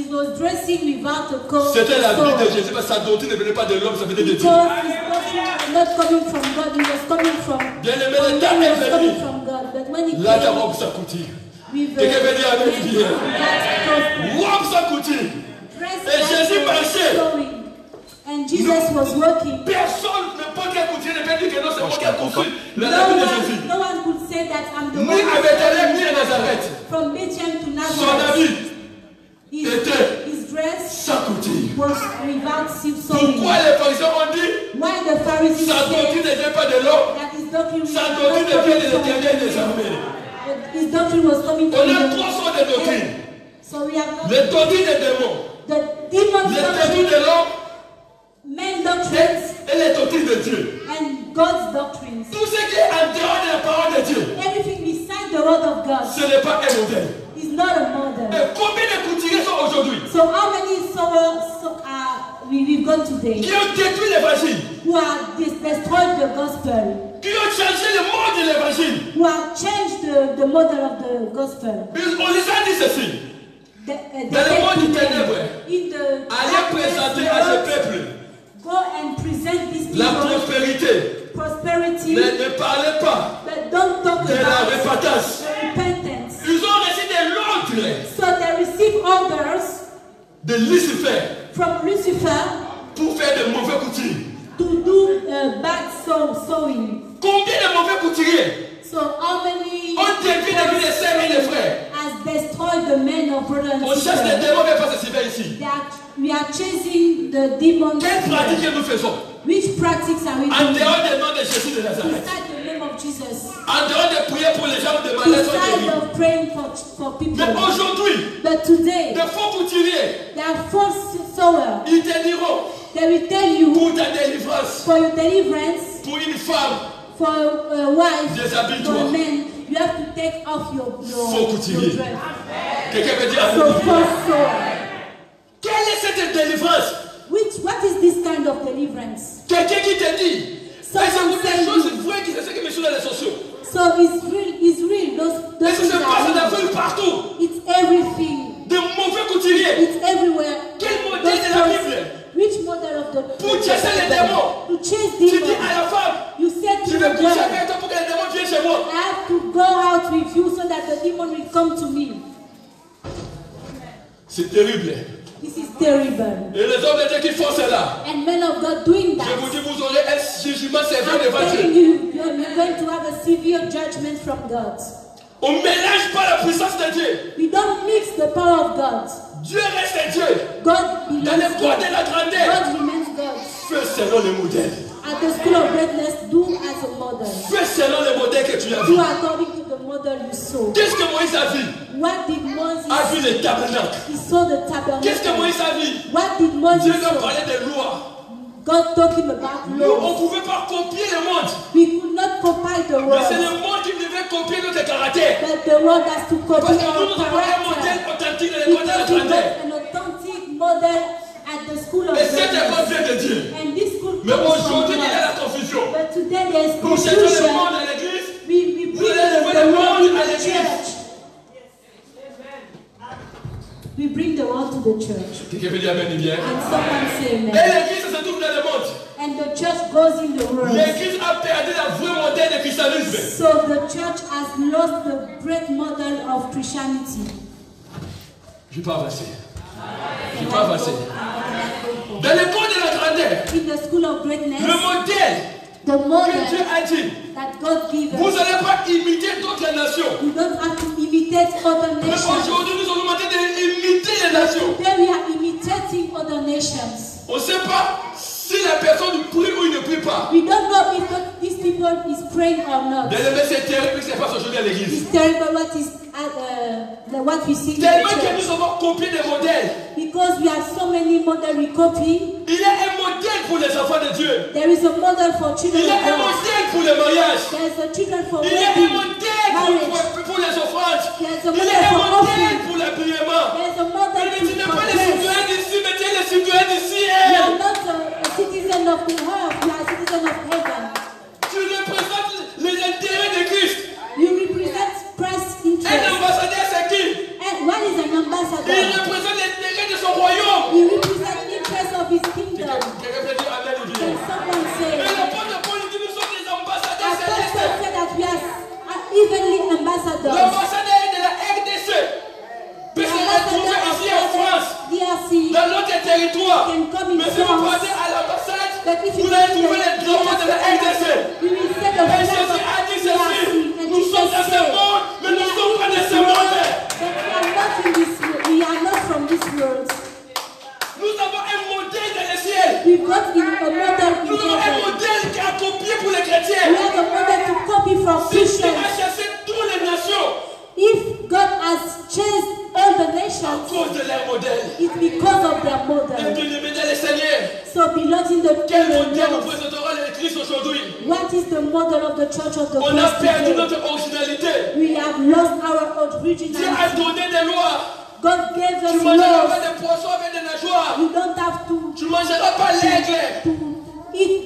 was dressing without a coat. C'était la vie de Jésus, parce que sa doctrine ne venait pas de l'homme, ça venait de Dieu. Because his doctrine was not coming from God, it was coming from Bien-aimé, le it temps est was coming venu. from God. But when he Là, ta came robe sans couture. with Quelqu'un veut dire Amen, that bien. custom, Robe sans couture. dressed Et Jésus like marchait. sewing, and Jesus was working. Personne, n'importe quel couturier ne peut dire que non, c'est moi qui ai cousu la No vie de Jésus. one could say that I'm the Ni one à Bethléem, ni à Nazareth. from Bethlehem to Son Nazareth. habit His était dress sans couture. was without sewing. Pourquoi les pharisiens ont dit Why the Pharisees sa doctrine said ne vient pas de l'homme, that his doctrine was sa not doctrine ne vient de coming from l'éternel des armées. his doctrine was coming On from a the trois sortes de doctrines. So we have Les doctrines des démons, the demon les doctrines doctrine, de l'homme men doctrines, et les doctrines de Dieu. and God's doctrines. Tout ce qui est en dehors de la parole de Dieu, Everything beside the word of God ce n'est pas un modèle. is not a model. Et combien de couturiers sont aujourd'hui So how many we've gone today qui ont détruit l'évangile, who have destroyed the gospel, qui ont changé le monde de l'évangile? who have changed the model of the gospel? On les a dit ceci. The Dans le monde du people ténèbre, in the allez darkness présenter à ce world, peuple go and present this la people prospérité. prosperity, Mais ne parlez pas but don't talk de la about repentance. repentance. Ils ont reçu de l'ordre So they receive orders de Lucifer from Lucifer pour faire de mauvais couturiers. to do bad sewing. Combien de mauvais couturiers So how many ont détruit la vie des sœurs et des frères? has destroyed the men of brothers and On cherche des sisters? démons, mais pas ce Sylvain ici. We are chasing the demons. Quelle pratique que nous faisons Which practices are we en doing? dehors des noms de Jésus de Nazareth? Beside the name of of Jesus. En dehors de prier pour les gens de malades sont Instead guéris. of praying for people. Mais aujourd'hui, But today, des faux couturiers, there are false sowers. ils te diront They will tell you pour ta délivrance, for your deliverance, pour une femme, for a wife, Déshabille-toi. for a man, you have to take off your Faux couturier. dress. quelqu'un peut dire So Alléluia. false sower. Quelle est cette délivrance? What is this kind of deliverance? Quelqu'un qui te dit, So est-ce que I'm des choses saying, vraies qui se que sur les réseaux sociaux? so it's real. Those Est-ce que things ça passe dans la are rue partout? it's everything. De mauvais couturiers. It's everywhere. Quel modèle de la Those Bible? Which model of the Pour chasser les démons. To chase Tu dis demons. à la femme, You said je to vais the coucher girl, avec toi pour que les démons viennent chez moi. I have to go out with you so that the demon will come to me. C'est terrible. This is terrible. Et les hommes de Dieu qui font cela, And men of God doing je vous that. dis, vous aurez un jugement sévère I'm devant telling Dieu. you, you're going to have a severe judgment from God. On ne mélange pas la puissance de Dieu. We don't mix the power of God. Dieu reste Dieu. God Dans le remains corps God. de la grandeur, God remains God. fais selon le modèle. At the school of greatness, do as a model. Fais selon le modèle que tu as vu. Do according to the model you saw. Qu'est-ce que Moïse a vu? What did Moses A vu le tabernacle. He saw the Qu'est-ce que tabernacle. Moïse a vu? What did Moses Dieu leur saw? parlait des lois. God talking about Nous, on ne laws. pouvait pas copier le monde. We could not compile the Mais c'est world, le monde qui devait copier notre caractère. but the world has to Parce copy que our nous avons un modèle character. authentique dans l'école de la Because we grandeur. got an authentic model at the school of Et cette école greatness. vient de Dieu. And this school Mais comes from aujourd'hui, il y a God. la confusion. But today there is Nous cherchons le confusion. monde à l'église. We Vous bring allez trouver the le world monde to à the l'église. church. We bring the world to the church. Quelqu'un peut dire Amen, il vient. And someone say Et amen. l'église se trouve dans le monde. And the church goes in the world. L'église a perdu la vraie modèle de christianisme. So the church has lost the great model of Christianity. Je ne vais pas avancer. Je ne vais pas avancer. Dans l'école de la grandeur, In the school of greatness, le modèle the que Dieu model a dit, that God gives vous us, n'allez pas imiter d'autres nations. you don't have to imitate other Mais nations. aujourd'hui, nous sommes demandés d'imiter les nations. Today we are imitating other nations. On ne sait pas si la personne prie ou il ne prie pas. We don't know if these people is praying or not. Bien aimé, c'est terrible ce qui se passe aujourd'hui à l'église. It's terrible what we see in the Tellement que church. nous avons copié des modèles. Because we have so many models we copy. Il y a un modèle pour les enfants de Dieu. There is a model for children Il y a of un God. modèle pour le mariage. There is a children for Il y a un wedding, modèle marriage. pour les offrandes. There is a Il y model a un for modèle offering. pour l'habillement. There is a model Mais tu n'es for pas les dress. citoyens d'ici, mais tu es les citoyens d'ici. You are not a citizen of the earth, you are a citizen of heaven. Tu représentes les intérêts de Christ. You represent Christ's Un interest. ambassadeur, c'est qui? And what is an Il ambassador? représente l'intérêt de son royaume. He represents the interest of his kingdom. Quelqu'un peut dire Amen, il Can dit. someone say, Mais l'apôtre Paul dit nous sommes des ambassadeurs Apostle célestes. said that we are heavenly ambassadors. L'ambassadeur de la RDC peut The se retrouver ambassador ici en France, of DRC. dans notre territoire. Can come in Mais si vous France. partez à l'ambassade, But if you vous allez go to trouver les drapeaux de la RDC. we will say the Et flag ceci of a dit DRC. ceci. And Nous sommes dans ce monde, mais nous ne sommes pas de ce monde. But we are not in this world. We are not from this world. Nous avons un modèle dans le ciel. We've got a model in Nous avons un heaven. modèle qui a copié pour les We chrétiens. have a model to copy from Si Dieu Christians. a chassé toutes les nations If God has changed all the à nations, cause de leur modèle. it's because of their Et model. bien aimé dans le Seigneur, So beloved in the quel modèle nous Lord, présenterons le Christ aujourd'hui? what is the model of the church of the On a Christ perdu today? notre originalité. We have lost our Dieu a originality. donné des lois. God gave Tu us ne mangeras pas laws. de poissons avec des nageoires. You don't have to Tu ne mangeras pas l'aigle. eat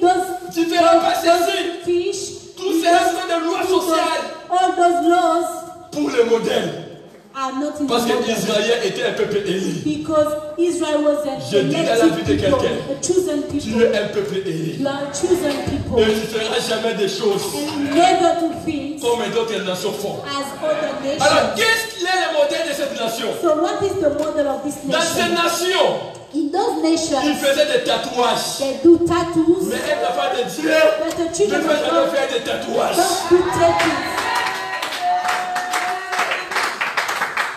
Tu ne feras pas those ceci. fish. Tout cela sont des lois sociales All those laws pour le modèle. are not in Parce the que model. Israël était un peuple élu. Because Israel was an Je dis dans la vie de elected people, quelqu'un, a chosen Tu people. es un peuple élu. You are a chosen people. Et tu ne feras jamais des choses And never to think comme d'autres nations font. as other Alors, nations. qu'est-ce qu'il est le modèle de cette nation? So what is the model of this Dans ces nation? nations, In those ils nations, faisaient des tatouages. they do tattoos, Mais un enfant de Dieu but the ne children peut of jamais God faire des tatouages. don't do tattoos.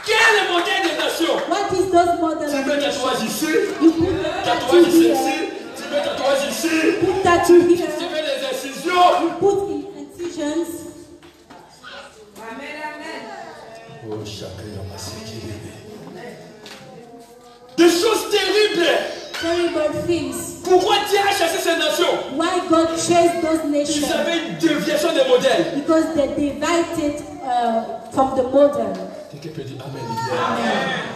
Quel est le modèle des nations? What is those model Tu of mets nations? tatouage ici, You put a tattoo tatouage ici, here, tu mets tatouage ici, put tattoo tu here, fais des incisions. put in incisions, Des choses terribles. Terrible things. Pourquoi Dieu a chassé ces nations? Why God chased those Ils nations? avaient une déviation des modèles. Because they divided from the model. Quelqu'un peut dire Amen.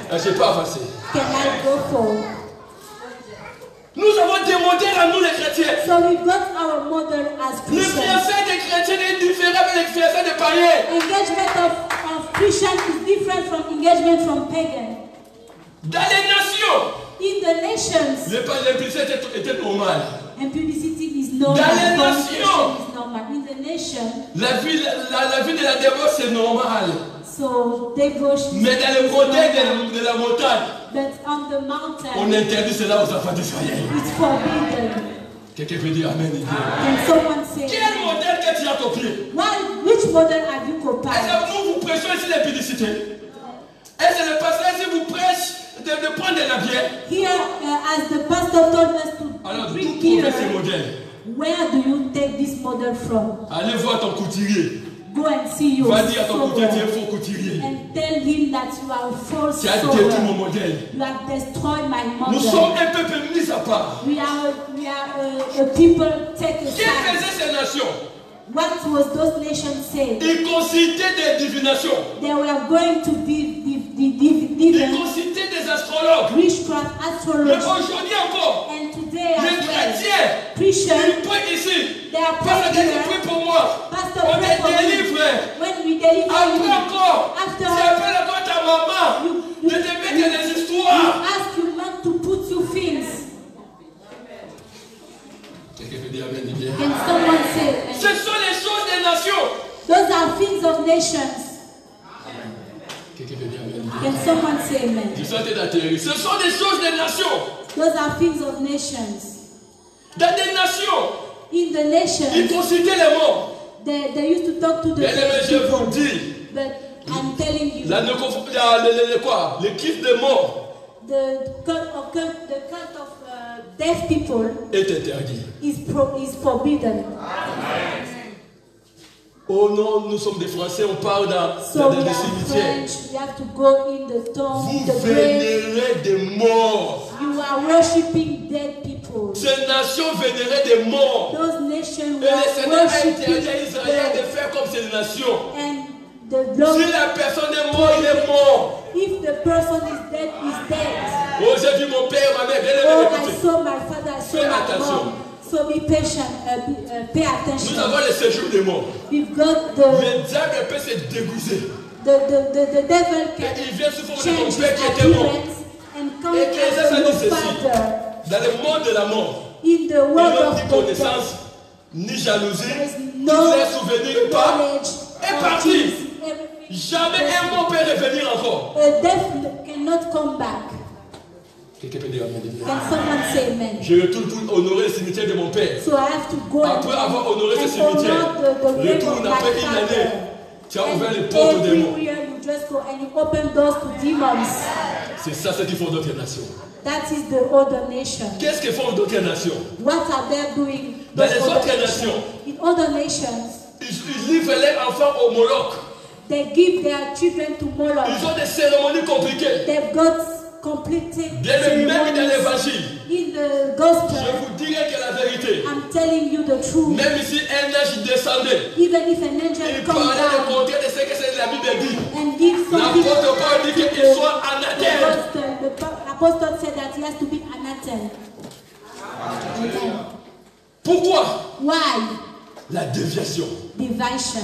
Je ne sais pas avancer. Can I go for? Nous avons des modèles à nous les chrétiens. So we've got our model as Le Christians. fiançailles des chrétiens est différent de fiançailles des païens. Engagement of Christians is different from engagement from pagan. Dans les nations, In the nations, l'impudicité était normale. impudicity is normal. Dans les Fornication nations. is normal. In the nation, La vie de la débauche c'est normal. so debauch. Mais dans le modèle de la montagne, But on the on mountain, interdit cela aux enfants d'Israël. it's forbidden. Quelqu'un peut dire Amen. Can someone say? Quel modèle que tu as copié? Which model have you Est-ce copied? que nous vous prêchons ici l'impudicité? Est-ce que le pasteur ici vous prêche de prendre de la bière? Here, as the pastor told us to Alors, drink d'où trouver beer, ces modèles? where do you take this model from? Allez voir ton couturier. Go and see your Va dire à ton couturier, tu es un sower faux couturier. and tell him that you are a false Tu as détruit mon sower. modèle. You have destroyed my Nous sommes model. un peuple mis à part. We are a people take Qu'est-ce aside. que faisaient ces nations? What was those nations saying? Ils consultaient des divinations. They were going to be Ils consultaient des astrologues. witchcraft, Mais astrology, aujourd'hui encore, and today les as well, chrétiens, Christians, ils prient ici. they are Parce que praying tu here. pries pour moi. Pastor, On pray te for me. délivre. When we deliver Après you, encore, After- tu appelles encore ta maman de te mettre des we histoires. ask you not to put you things. Quelqu'un peut dire Amen, dis bien. Can someone say? Ce sont les choses des nations. Those are things of nations. Quelqu'un peut dire Amen, dis bien. Can someone say amen? Je sentais d'atterrir. Ce sont des choses des nations. Those are things of nations. Dans des nations, In the ils nations, consultaient les morts. they used to talk to the Bien aimé, je vous people. dis, But I'm telling you, les kiffs des morts the cult of deaf people est interdit. is forbidden. Oh non, nous sommes des Français, on parle dans So we des are cimetières. French. We have to go in the tomb, Vous the grave. vénérez des morts. You are worshiping dead people. Ces nations vénéraient des morts. Those nations Et le Seigneur were a interdit à worshiping Israël de dead. faire comme ces nations. And the Lord, Si la personne est morte, il est mort. if the person is dead, is dead. Oh, j'ai vu mon père, ma mère, bien Oh, aimé, I écoutez. saw my father, I saw Fais my attention. mom. So be patient, pay Nous attention. avons le séjour des morts. We've got Le diable peut se déguiser. the devil Et can il vient sous forme de change ton his père qui était mort. appearance and come Et que ça as dit your ceci. father. Dans le monde de la mort, In the il world n'y a of ni the connaissance, dead, ni jalousie, there is qui no laisse souvenir pas. knowledge est of parti. things. Everything is Jamais un mort peut revenir encore. a death cannot come back. Quelqu'un peut dire Amen. Can someone say amen? Je retourne pour honorer le cimetière de mon père. So I have to go Après avoir honoré ce and cimetière, honor the grave of retourne my après une année. father. Tu as ouvert les And portes aux démons. every year you just go and you open doors to demons. C'est ça ce qu'ils font d'autres nations. That is the other nation. Qu'est-ce que font d'autres nations? What are they doing? Dans those les other autres nations? nations. In other nations, Ils livrent leurs enfants au Moloch. they give their children to Moloch. Ils ont des cérémonies compliquées. They've got completed Bien même dans ceremonies. l'évangile, In the je gospel. vous dirai que la vérité, I'm telling you the truth. même si un ange descendait, Even if an angel il comes parlait le down contraire de ce que la Bible dit. and gives something, L'apôtre Paul dit qu'ils sont anathèmes. the apostle said that he has to be anathema. Pourquoi? Why? La déviation. Division.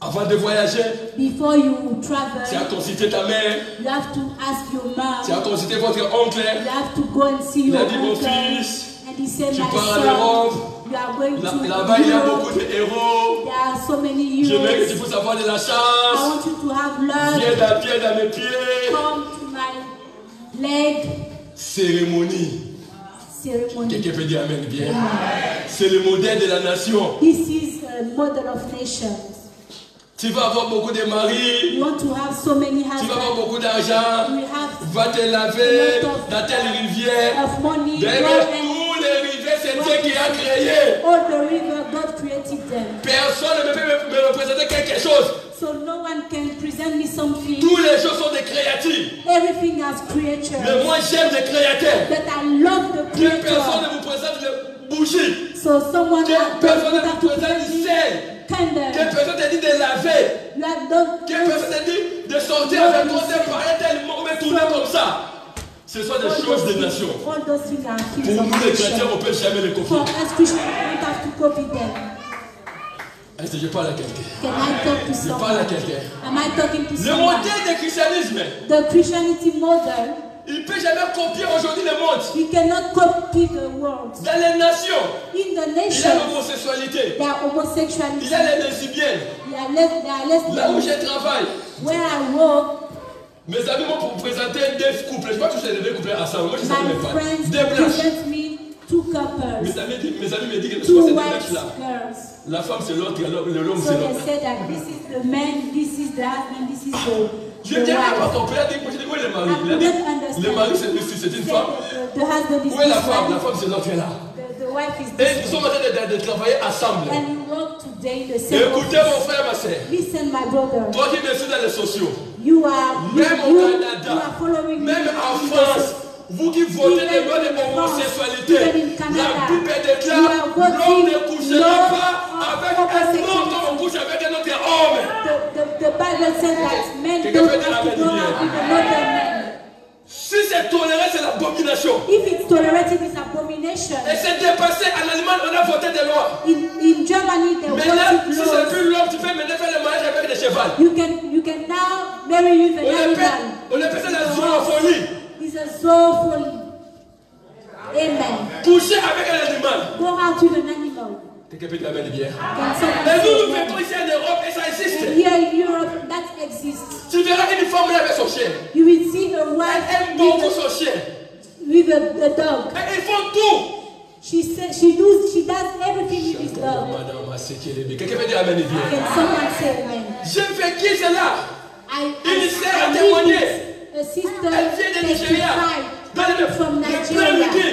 Avant de voyager, Before you tu as travel, consulté ta mère, you have to ask your tu as mom. consulté votre oncle. You have to go and see Il your a dit, mon uncle. fils, And he said, tu my pars en son, Europe. you are going to Là-bas, il y a Europe. beaucoup de héros. There are so many J'aimerais que tu heroes. puisses avoir de la I chance. want you to have love. Viens dans mes pieds. Come to my leg Cérémonie. ceremony. Quelqu'un peut dire Amen bien. C'est le modèle de la nation. This is a model of nations. Tu vas avoir beaucoup de maris. You want to have so many Tu vas avoir husbands. beaucoup d'argent. We have Va te laver dans telle rivière. of money. Derrière God and tous les rivières, c'est Dieu qui a créé. all the river, God created them. Personne ne peut me représenter quelque chose. So So no one can present me something. Toutes les choses sont des créatures. Everything has creatures. Mais moi j'aime les créateurs. But I love the Que personne creator. ne vous présente le bougie. So someone Que personne ne vous présente du sel. Que candle. personne te dit de laver. You have done. Que personne te dit de sortir avec toi, de parler tellement, mais tourner comme ça. Ce sont des choses des nations. All those things are things Pour of nous les chrétiens, nation. on ne peut jamais les For copier. us Christians, we don't have to copy them. Est-ce que je parle à quelqu'un? Can I talk to Je parle à someone? quelqu'un. Am I talking to Le someone? modèle du christianisme, The Christianity model, il ne peut jamais copier aujourd'hui le monde. we cannot copy the world. Dans les nations, In the il y a nations, l'homosexualité, there are il homosexuality, y a les lesbiennes. there are Là où lesbians. je travaille, Where I work, mes amis m'ont présenté deux couples. Je ne sais pas tous les deux couples ensemble. Moi, je ne sais my même pas. friends Deux blanches. present me two couples, Mes amis me disent que ce two sont ces deux white blanches-là. girls. La femme c'est l'autre, l'homme So c'est they l'autre. said that this is the man, this is the husband, this is Je the dis à wife. ton père, il dit où est le mari? I Il a dit, couldn't understand. le mari c'est une Said femme. the husband is Où est la this femme? one, La femme c'est l'autre qui est là. the wife is Et ils this sont one. en train de travailler ensemble. And we work today in the same Écoutez office. mon frère, ma soeur. Listen, my brother. Toi qui me suis dans les sociaux, You are même au you Canada, are following me. même en in the France, vous qui votez les lois de l'homosexualité, la Bible déclare l'homme ne couchera pas avec un homme comme on couche avec un autre homme. The Bible says that men Quelqu'un don't peut dire have to go amen, out with another man. Si c'est toléré, c'est l'abomination. If it's tolerated, it's abomination. Et c'est dépassé. En Allemagne, on a voté des lois. In Germany, they Maintenant, voted si c'est laws. plus l'homme, tu peux maintenant faire le mariage avec des chevals. You can now marry with an animal. On appelle ça la zoophonie. It's a zoophonie. Amen. Coucher avec un animal. Go out with an animal. Quelqu'un peut dire amen bien. Can someone Et nous, say nous amen? vivons ici en Europe et ça existe. Here in Europe, that exists. Tu verras une femme là avec son chien. You will see a Elle wife aime beaucoup son chien. with a dog. Et ils font tout. She does everything with his dog. Quelqu'un peut dire amen bien. Can someone say amen? J'ai vécu cela. Une sœur a I témoigné. a sister Elle vient de Nigeria. Dans le from plein Nigeria. midi,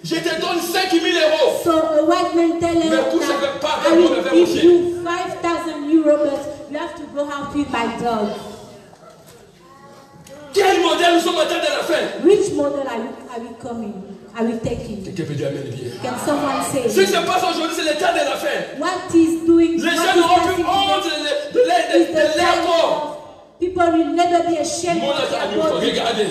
je te donne 5 000 €. So a white man tell her Mais couche that avec pas I avec will mon give chien. you 5,000 euros, but you have to go out with my dog. Quel modèle nous sommes en train de la faire? Which model are we coming? Are we taking? Quelqu'un peut dire amen bien. Can someone say? Ce qui se passe aujourd'hui, c'est le temps de la fin. What is doing? Les what gens is n'auront plus passing honte today de is the leur time corps. of people will never be ashamed Mon of their attends, body. regardez.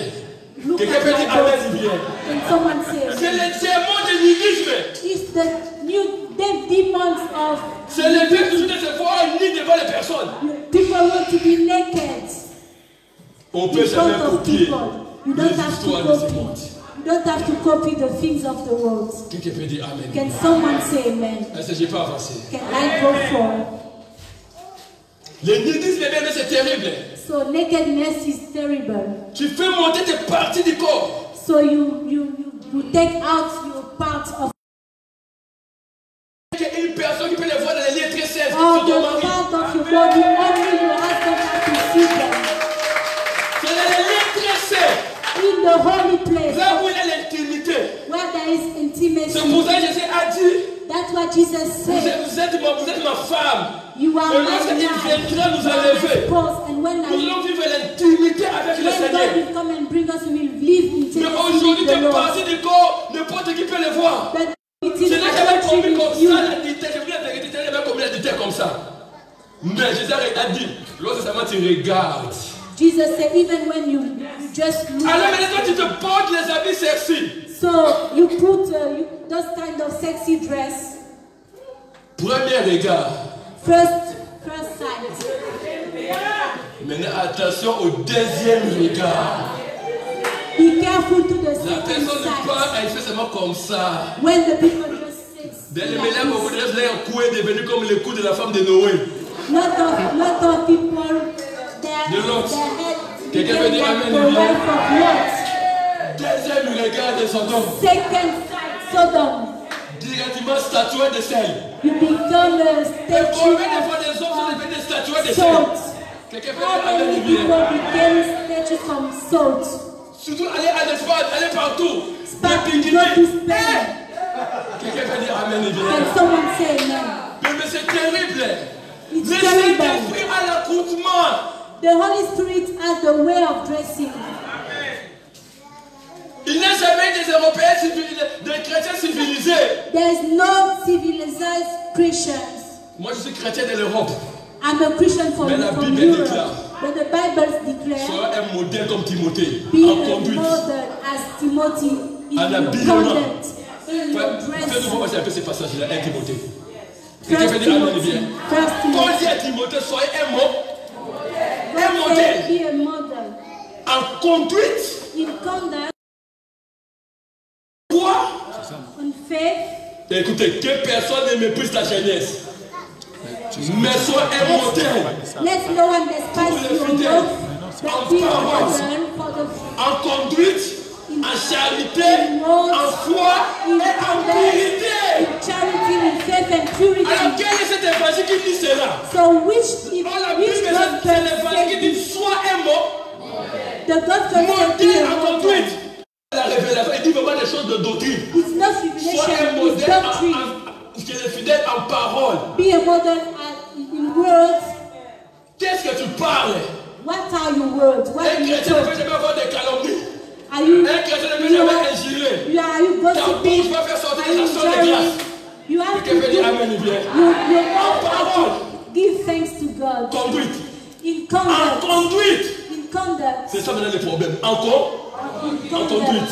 Look Quelqu'un at peut my dire body. amen bien. Can someone say? C'est le démon de l'illusme. It's the new demons of C'est le fait toujours de se voir nu devant les personnes. people want to be naked On in peut jamais front of copier people. You don't les have to histoires de ce copy. monde. You don't have to copy the things of the world. Quelqu'un peut dire amen. Can someone say amen? Est-ce que je n'ai pas avancé? Can I go for? Le nudisme, bien, c'est terrible. So nakedness is terrible. Tu fais monter tes parties du corps. So you take out your parts of Une personne qui peut les voir dans les liens très sains all sur ton the mari. part of your body. Only your husband has to see them C'est dans les liens très sains. in the holy place Là où il y a l'intimité. where there is C'est intimacy. pour ça que Jésus a dit, That's what Jesus said. vous êtes ma femme. You are Et my lorsqu'il wife. viendra nous You are my enlever, spouse. And when nous allons vivre l'intimité avec le God Seigneur. will come and bring us, we will live in Mais intimacy aujourd'hui, with the tes Lord. parties du corps, n'importe qui peut les voir. But it Je is n'ai jamais compris comme actually you. ça l'adultère. J'ai vu la vérité, je n'ai jamais compris l'adultère comme ça. Mais Jésus a dit, lorsque seulement tu regardes. Jesus said, even when you just look. Alors maintenant, tu te portes les habits sexy. So you put those kind of sexy dress. Premier regard. First sight. Maintenant, attention au deuxième regard. Be careful to the La second personne ne parle, sight. elle fait seulement comme ça. When the people just sit Dans les like médias, beaucoup de this. gens, leur cou est devenu comme le cou de la femme de Noé. Lot of people, De Lot. their head Quelqu'un became veut dire like amen, the il vient. wife of Lot. Deuxième regard de Sodome. Second sight, Sodom. Directement statuette de sel. You become a Et statue combien de fois des hommes sont devenus des statuettes de of sel? salt. Quelqu'un peut How dire amen, many il vient. people became statues from salt? Surtout aller à l'espace, aller partout. Spain, Des go pique-niques. to Spain. Quelqu'un peut dire amen, il Can vient. someone say amen? Mais c'est terrible. It's Le terrible. Saint-Esprit a l'accoutrement. The Holy Spirit has the way of dressing. Il n'y a jamais des Européens civilisés, des chrétiens civilisés. There is no civilized Christians. Moi, je suis chrétien de l'Europe. I'm a Christian from Mais la Bible Europe. déclare. But the Bible declares, Sois un modèle comme Timothée, be en a conduite. model as Timothy in En your habillement. conduct, in your Faites-nous dress. voir un peu ces passages-là, 1 Timothée. Quelqu'un First peut dire Amen Timothy. bien. First Quand on dit Timothy. à Timothée, soyez un God modèle. said, be a model. En conduite, In conduct, quoi? in faith, Écoutez, que personne ne méprise ta jeunesse. Mais sois un modèle. let no one despise your youth, but be a model for the En conduite, en charité, en foi et en purité. in charity, in faith and purity. Alors, quel est cet évangile qui dit cela? So which La Bible, gospel c'est l'évangile qui dit says sois un the gospel says be modèle a en model. conduite. La révélation, il dit vraiment des choses de doctrine. It's not Sois un revelation, it's modèle doctrine. qui est fidèle en parole. Be a model in words. Qu'est-ce que tu parles? What are your words? What Un do you chrétien ne peut talk? jamais avoir des calomnies. Are you Un chrétien ne peut jamais injurer. are you Ta gossiping? bouche va faire sortir Are des you actions de jeering? grâce. You have to Quelqu'un peut dire Amen give, bien. you En have parole. to give thanks to God. Conduite. In En conduct. conduite. In conduct. C'est ça maintenant le problème. Encore. In En conduct. conduite.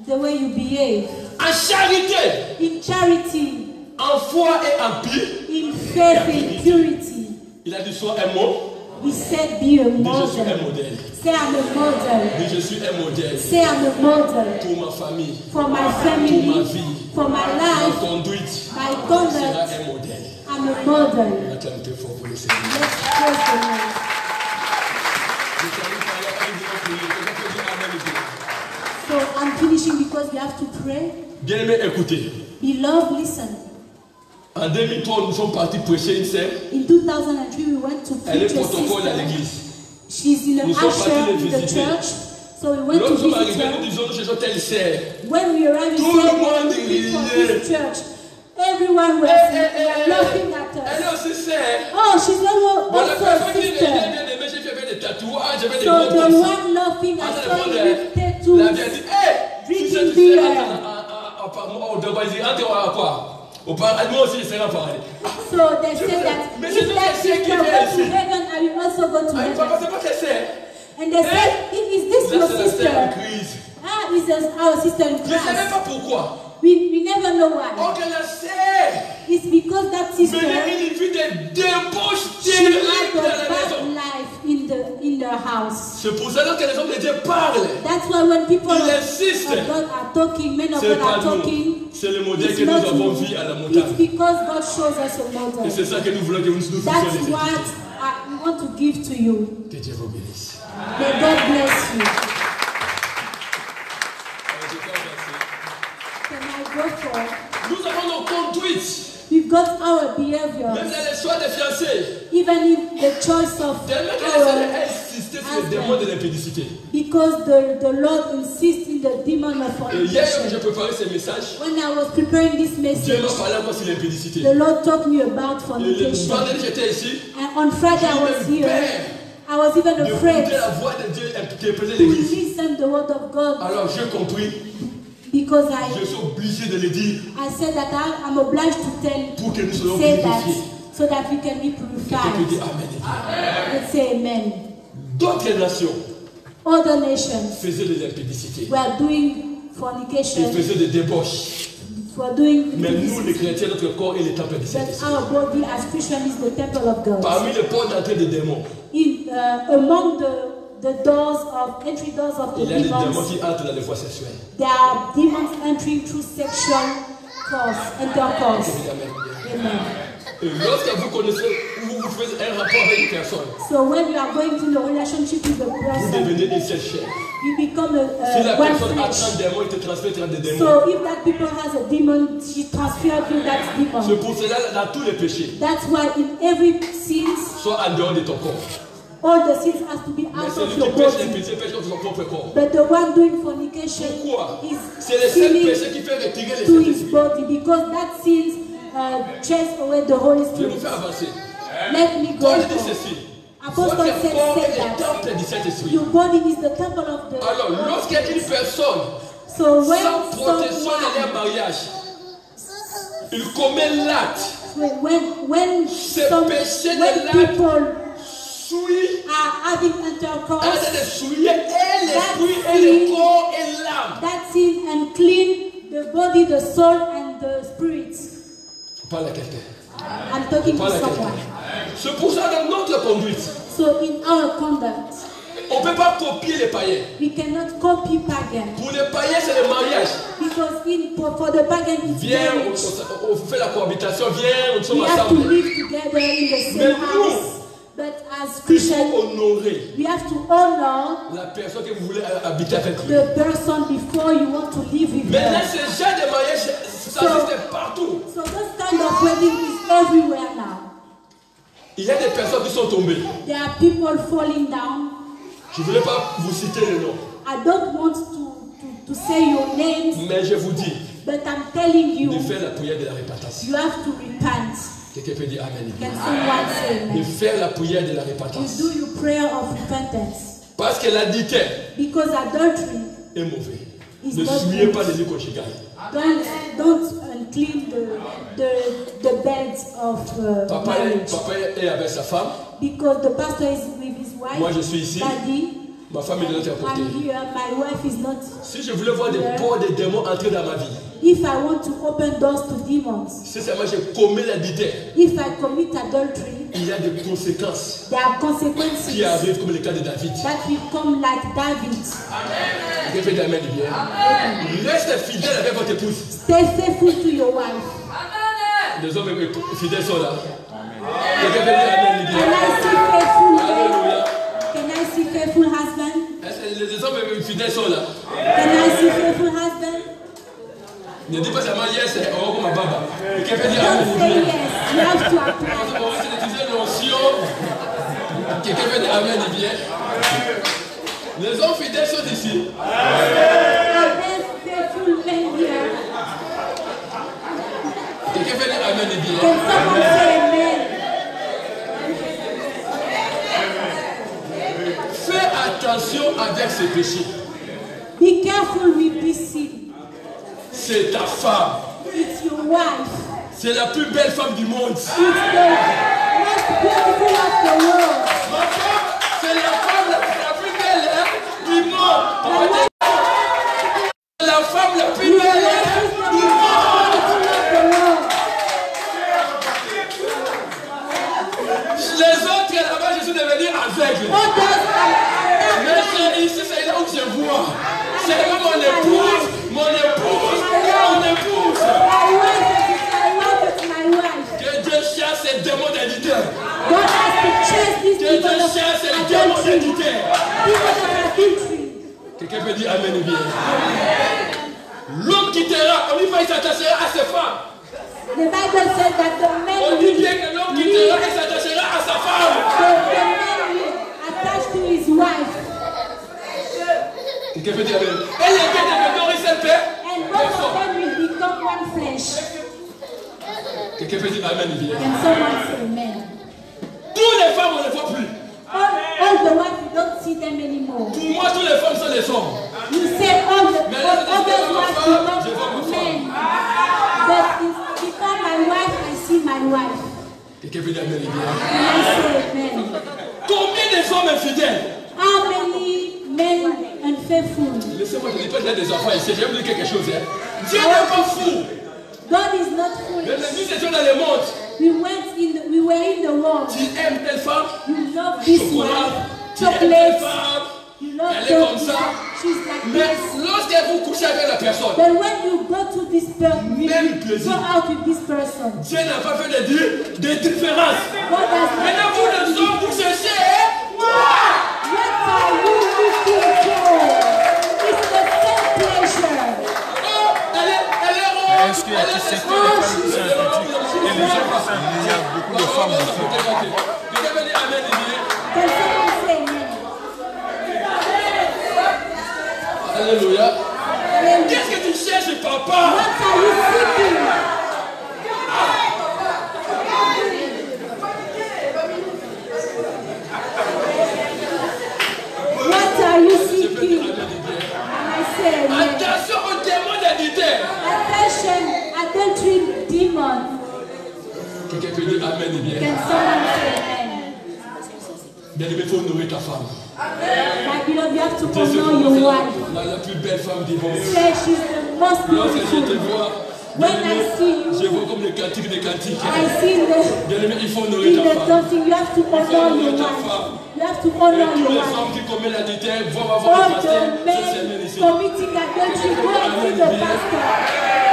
The way you behave. En charité. In charity. En foi et en pie. In faith and purity. Il a dit sois un mot. He said be a Dis je suis un model. modèle. Say I'm a model. Dis je suis un modèle. Say I'm a model. Pour ma famille. For my Pour ma family. vie. For my En life. conduite. My Sera conduct. un modèle. I'm a model. Acclame très fort pour le Seigneur. Let's praise the Lord. Je termine par là, on va prier. Quelqu'un peut dire Amen bien. So I'm finishing because we have to pray. Bien-aimés, écoutez. Beloved, listen. En 2003, nous sommes partis prêcher une sœur. In 2003, we went to Elle est preach a protocole à sister. l'église. She's in an Nous sommes usher partis in les the visiter. church. So we went to Lorsque nous sommes visit arrivés, nous her. disons, nous cherchons telle sœur. When we arrived, we Tout le said, monde we are looking for riait. this church. Everyone was laughing at Elle est us. aussi sœur. Oh, she's not Bon, la also a personne qui est sister. bien aimée, j'ai fait des tatouages, j'ai fait des So gros the comme ça. one laughing, I Ah, saw c'est him le with La tattoos. vie a dit, hé, Drinking tu sais, beer. moi aussi, je serai en paradis. So they say that Mais if c'est that tout sister qui go vient to ici. heaven, I will also go to Ah, papa, heaven. c'est pas qu'elle sait. And they say, is this Là, your c'est la sœur en sister? crise. Ah, is this our sister in Je ne sais même Christ? pas pourquoi. We never know why. Oh, qu'elle a sait. It's because that sister, Mais une vie de débauche she terrible had dans a la bad maison. life in the house. C'est pour ça que les hommes de Dieu parlent. That's why when people Il of insiste. God are talking, men of C'est God pas are nous. talking, C'est le modèle it's que nous not avons you. vu à la It's montagne. because God shows us a Et model. c'est ça que nous voulons que nous fassions That's les what études. we want to give to you. Que Dieu vous bénisse. May God bless you. Can I go for? Nous avons nos conduites. We've got our behaviors, Même dans les choix des fiancés. even in the choice of Tellement que les hommes our, insistent sur le démon de l'impédicité. because the Lord insists in the demon of Et hier, quand j'ai fornication. préparé ce message, When I was preparing this Dieu message, m'a parlé encore sur l'impédicité. the Lord taught me about Le fornication. vendredi, j'étais ici. And on Friday I was J'ai eu here. peur I was even afraid d'écouter la voix de Dieu interpréter to l'église. listen the word of God Alors j'ai compris, because je suis obligé de le dire I said that I'm obliged to tell, pour que nous soyons say that, purifiés. so that we can be Quelqu'un peut purified. dire Amen. Let's say amen. D'autres nations Other nations faisaient de l'impédicité. were doing Ils fornication, faisaient des débauches. were doing Mais nous, les chrétiens, notre corps est le temple du but Saint-Esprit. our body as Christians is the temple of God. Parmi les portes d'entrée des démons, Among the doors of entry doors of the il y a des démons demons, qui entrent dans les voies sexuelles. there are demons entering through sexual intercourse. Amen. Amen. Et lorsque vous connaissez ou vous faites un rapport avec une personne, So when you are going to the relationship with the vous person, devenez une seule chair. you become Si la one personne a 30 flesh. démons, il te transmet 30 démons. So if that people has a demon, she transfers you that C'est demon. pour cela, dans tous les péchés, That's why in every sins, soit en dehors de ton corps. all the sins has to be Mais out celui of qui your pêche body. l'impéché pêche contre son propre corps. But the one doing fornication Pourquoi? is C'est le seul sinning péché qui fait retirer les to his Saint-Esprit. body because that sins chase away the Holy Je vous Spirit. fais avancer. Let me go. Paul dit ceci. Apostle Votre said corps est le that temple du Saint-Esprit. your body is the temple of the Alors, lorsqu'une personne so when sans protection dans leur mariage, il commet l'acte. when people are having intercourse, de souiller et l'esprit et le corps et l'âme. That sin unclean the body, the soul, and the spirit. Parle à quelqu'un. I'm talking to someone. C'est pour ça dans notre conduite. So in our conduct, on ne peut pas copier les païens. We cannot copy pagan. Pour les païens, c'est le mariage. Because for the pagan, it's marriage. On fait la cohabitation, viens, on sommes ensemble. We have to live together in the same house. But as Christians, we have to honor la personne que vous voulez habiter avec lui. The person before you want to live with. Maintenant, ce genre de mariage, ça existe partout. So this kind of wedding is everywhere now. Il y a des personnes qui sont tombées. There are people falling down. Je ne voulais pas vous citer le nom. I don't want to say your names. Mais je vous dis. But I'm telling you. De faire la prière de la repentance. You have to repent. Quelqu'un peut dire Amen. Can someone say amen? De faire la prière de la repentance. You do your prayer of repentance. Parce que l'adultère. Because adultery est mauvais. Ne souillez pas les lieux conjugales. Don't unclean the beds of marriage. Papa est avec sa femme. Because the pastor is with his wife. Moi je suis ici. Daddy, ma femme est de l'autre côté. I'm here. My wife is not. Si je voulais voir des portes des démons entrer dans ma vie. If I want to open doors to demons. Si seulement je commets l'adultère. If I commit adultery. Il y a des conséquences. There are consequences. Qui arrivent comme le cas de David. That will come like David. Amen. Quelqu'un fait amen bien. Reste fidèle avec votre épouse. Stay faithful to your wife. Amen. Les hommes fidèles sont là. Quelqu'un fait amen bien. Can I see faithful? Hallelujah. Can I see faithful husband? Les hommes fidèles sont là. Can I see faithful husband? Ne dis pas seulement yes, on va comme ma baba. Quelqu'un fait Don't say yes. You have to apply. On va utiliser l'onction. Quelqu'un fait amen bien. Les hommes fidèles sont ici. Faithful men here. Quelqu'un fait amen bien. Can someone say amen? Fais attention avec ce péché. Be careful with this sin. C'est ta femme. It's your wife. C'est la plus belle femme du monde. It's the most beautiful of the world. Ma femme, c'est la femme la plus belle du monde. La femme la plus belle du monde. Les autres là-bas, je suis devenu aveugle. Mais ici, c'est là où je vois. C'est là mon épouse, mon épouse, mon épouse. Que Dieu chasse ces démons d'adultère. Que Dieu chasse ces démons d'adultère. Quelqu'un peut dire amen bien. L'homme quittera, on dit qu'il s'attachera à ses femmes. The Bible says that the man on dit bien que l'homme quittera et s'attachera à sa femme. The man will attach to his wife. Quelqu'un peut dire amen. Et les deux deviendront une seule paix. And both of them will become one flesh. Quelqu'un peut dire amen bien. Can someone say amen? Toutes les femmes, on ne les voit plus. All the wives, you don't see them anymore. Pour moi, toutes les femmes sont des hommes. You say all the other wives, you don't see men. But before my wife, I see my wife. Quelqu'un peut dire amen bien. And I say amen. Combien de hommes infidèles? How many men unfaithful? Laissez-moi te dire, pas des enfants ici, je vais vous dire quelque chose. Dieu n'est pas fou. God is not foolish. Mais nous étions dans le monde. We were in the world. Tu aimes telle femme? You love this chocolat. one. Tu aimes telle femme? You love Elle est comme ça. She's like Mais this. lorsque vous couchez avec la personne, But when you go to this person, même plaisir. go out with this person. Dieu n'a pas fait de différence. Maintenant, vous les hommes, vous cherchez. What are you looking for? It's the same pleasure. Est-ce qu'il y a qui sait que les femmes qui sont esthétiques et les hommes qui sont il y a beaucoup de femmes aussi. Alléluia. Qu'est-ce que tu cherches, papa? What are you seeking? il faut honorer ta femme. My beloved, you have to honor your wife. La plus belle femme du monde. Say she's the most Lorsque je te beautiful. vois, When I see you, je vois comme des cantiques, des cantiques. I see the Bien-aimé, il faut honorer in ta the femme. dancing. You have to honor your wife. You have to Et honor tous your les wife. hommes qui commettent l'adultère vont avoir All le pasteur. the men ici. committing adultery, go and see the pastor.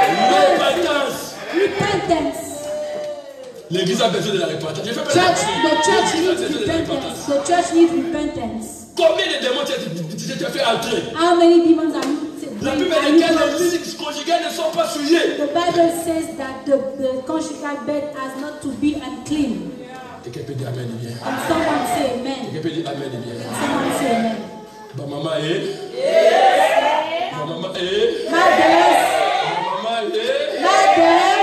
Repentance. Repentance. L'église a besoin de la repentance. J'ai fait The church needs repentance. The church needs repentance. Combien de démons tu as fait entrer? How many demons are you La bringing? plupart desquels les lits conjugales ne sont pas souillés. The Bible says that the conjugal bed has not to be unclean. Quelqu'un peut dire Amen, bien. And someone say amen. Quelqu'un peut dire Amen, bien. Someone say amen. Ma maman est. Ma maman est. Mothers, Ma maman est. mothers,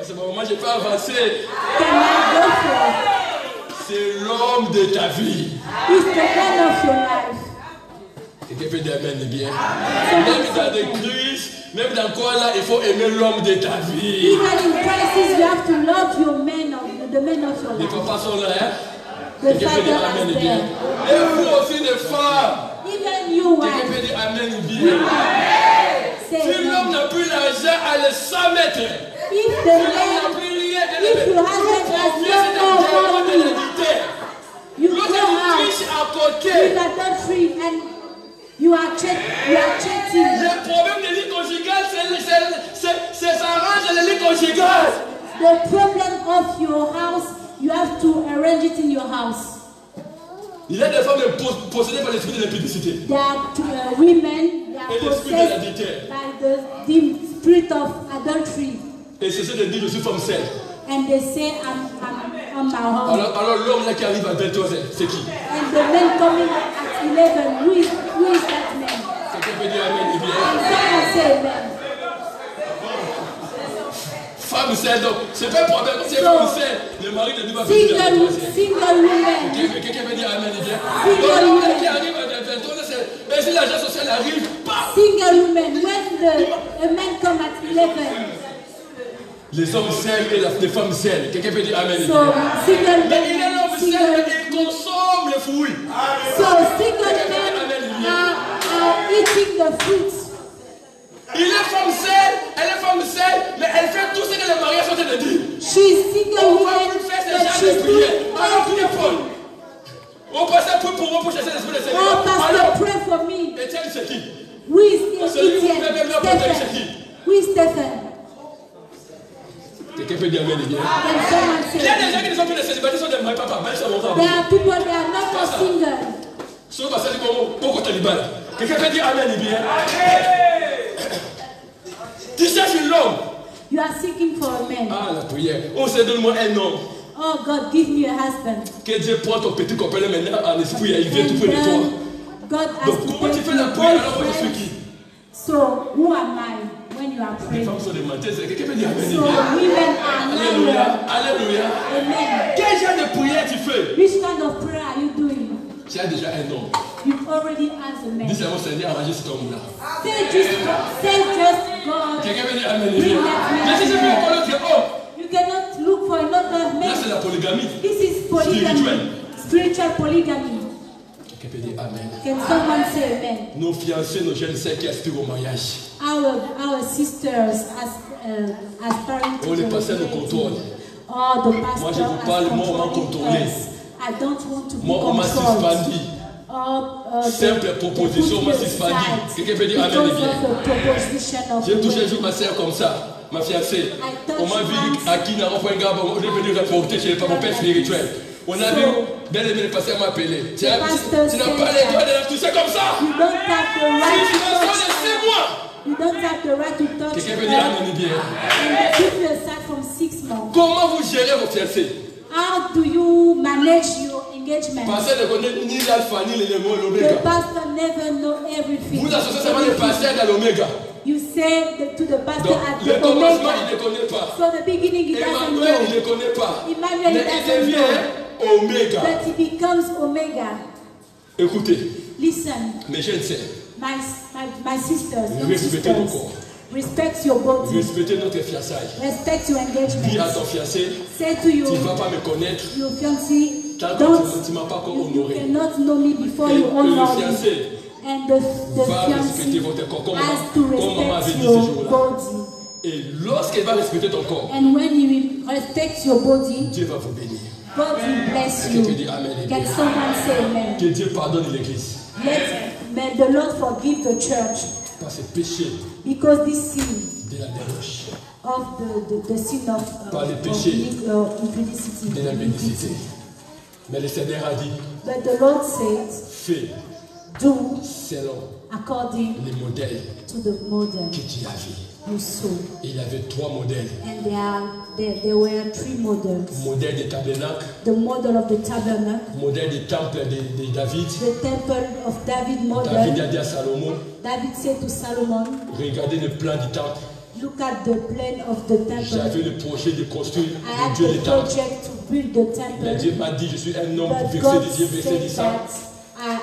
C'est ma maman, je peux avancer. can I go for? C'est l'homme de ta vie. It's the man of your life. Quelqu'un peut dire Amen, bien. Même dans des crises, même dans quoi là, il faut aimer l'homme de ta vie. Even in crisis, you have to love your men the men of your Les life. papas sont là, hein? The Quelqu'un peut dire father Amen, is bien. there. Et vous aussi, les femmes. Even you, Quelqu'un wife, peut dire Amen, bien. say Si l'homme amen. n'a plus l'argent à les 100 mètres, If the si l'homme n'a man, plus rien de if your husband has no money, you l'autre go out, triche à côté. with adultery, and you are cheating. Le problème des lits conjugales, c'est s'arrange les lits conjugales. The problem of your house, you have to arrange it in your house. Il y a des femmes possédées par l'esprit de l'impudicité. There are women, they are Et l'esprit de possessed l'adultère. by the spirit of adultery, Et c'est ce de dire je suis femme seule. and they say, I'm my home. Alors l'homme là qui arrive à 23 ans, c'est qui? And the men coming at 11, who is that man? Quelqu'un peut dire Amen, And bien. someone say amen. Femme seule, donc c'est pas un problème. Si c'est femme seule, le mari ne dit pas venir à 23 ans. Single women. Quelqu'un peut dire Amen, bien. Donc l'homme là qui arrive à 23 ans, c'est. Et si l'agent social arrive, pas. Single women. When a man come at 11, Les hommes seuls et les femmes seules. Quelqu'un peut dire Amen. so bien. single Mais il est men, l'homme seul, single. mais il consomme les fruits. So single men are eating the fruits. Il est femme seule, elle est femme seule, mais elle fait tout ce que les mariés sont en train de dire. She's single On va woman, plus faire ces but gens she's de prière. doing Alors priez everything. Paul. On passe pour moi pour chasser l'esprit de Oh, Seigneur. pastor, Alors, pray for me. Étienne, c'est qui? Who is Celui qui Etienne? fait même la bataille, c'est Stephen. qui? Who is Stephen? Quelqu'un peut dire Amen, bien. Then someone Il y a des say, gens qui ne sont plus des célibataires, sont des maris, papa, même ça longtemps. there are people, they are not more single. Sur le passage du Congo, beaucoup de Taliban. Quelqu'un peut dire Amen, bien. Tu cherches l'homme. You are seeking for a man. Ah, la prière. Oh, c'est donne-moi un homme. Oh God, give me a husband. Que Dieu prend ton petit copain maintenant en esprit et il vient tout près de toi. God has Donc, to comment tu take fais la your prière alors moi je suis boyfriend. qui? So, who am I when you are Les praying? femmes sont des menteuses. Quelqu'un peut dire Amen, So, bien. women are Alléluia. liars. Alléluia. Amen. Quel genre de prière tu fais? Which kind of prayer are you doing? Tu as déjà un homme. You've already asked a man. Dis seulement Seigneur, arrangez cet homme-là. Say just God. Quelqu'un peut dire Amen, bien. Mais si c'est pour l'autre, oh, You cannot look for another là man. c'est la polygamie. This is polygamy. Spiritual polygamy. Quelqu'un peut dire Amen. Can someone say amen? Nos fiancés, nos jeunes sœurs qui aspirent au mariage. Our sisters aspiring to Oh, les the pasteurs nous wedding. contrôlent. Oh, the pastor Moi, je vous parle, moi, on m'a contrôlé. I don't want to be Moi, on m'a controlled. suspendu. The Simple proposition, m'a suspendu. Quelqu'un peut dire Amen, bien. J'ai touché un jour ma soeur comme ça, ma fiancée. On m'a vu à qui n'a pas un gars, on est venu rapporter chez mon père spirituel. On a vu, bien aimé, le pasteur m'a appelé. Tu n'as pas les doigts de la toucher comme ça. You don't have the Si right je to me touch sens de 6 her. mois. You don't have the right to touch Quelqu'un peut dire her. Amen, bien. And keep you aside from 6 months. Comment vous gérez vos fiancés? How do you manage your engagement? Pasteur ne connaît ni l'alpha ni l'élément The l'oméga. pastor never know everything. Vous associez seulement les pasteurs dans l'oméga. You say to the pastor Donc, at le the commencement, omega. il ne connaît pas. So the beginning he doesn't Emmanuel, il know. ne connaît pas. Emmanuel, Mais he il doesn't devient know. oméga. But he becomes omega. Écoutez, Listen, mes jeunes sœurs, my sisters, young respectez vos sisters, corps. respect your body. Respectez notre fiançailles. Respect your Dis à engagement. ton fiancé, Say to tu ne your vas pas me connaître, fiancé, tu m'as pas encore honoré. You cannot know me before you Et honor le me. fiancé And the va respecter fiancé votre corps comme has to maman avait respect dit your ce jour-là. body. Et lorsqu'elle va respecter ton corps, And when you will respect your body, Dieu va vous bénir. God will bless Est-ce you. que tu dis Amen? Can someone say amen? Que Dieu pardonne l'église. May the Lord forgive the church. Par ce péché Because this sin de la débauche, of the sin of par le péché impudicity. de la bénicité. Mais le Seigneur a dit, But the Lord said, fais do selon according les modèles to the model que tu as vus. you saw. Il y avait 3 modèles. And there were 3 models. Modèle des tabernacles, The model of the tabernacle, modèle des temples de David. the temple of David David model. a dit à Salomon, David said to Solomon, regardez le plan du temple. look at the plan of the J'avais temple. le projet de construire I had Dieu le the temple. project to build the Mais Dieu temple. m'a dit, je suis un homme But vexé God de Dieu, vexé de said ça. that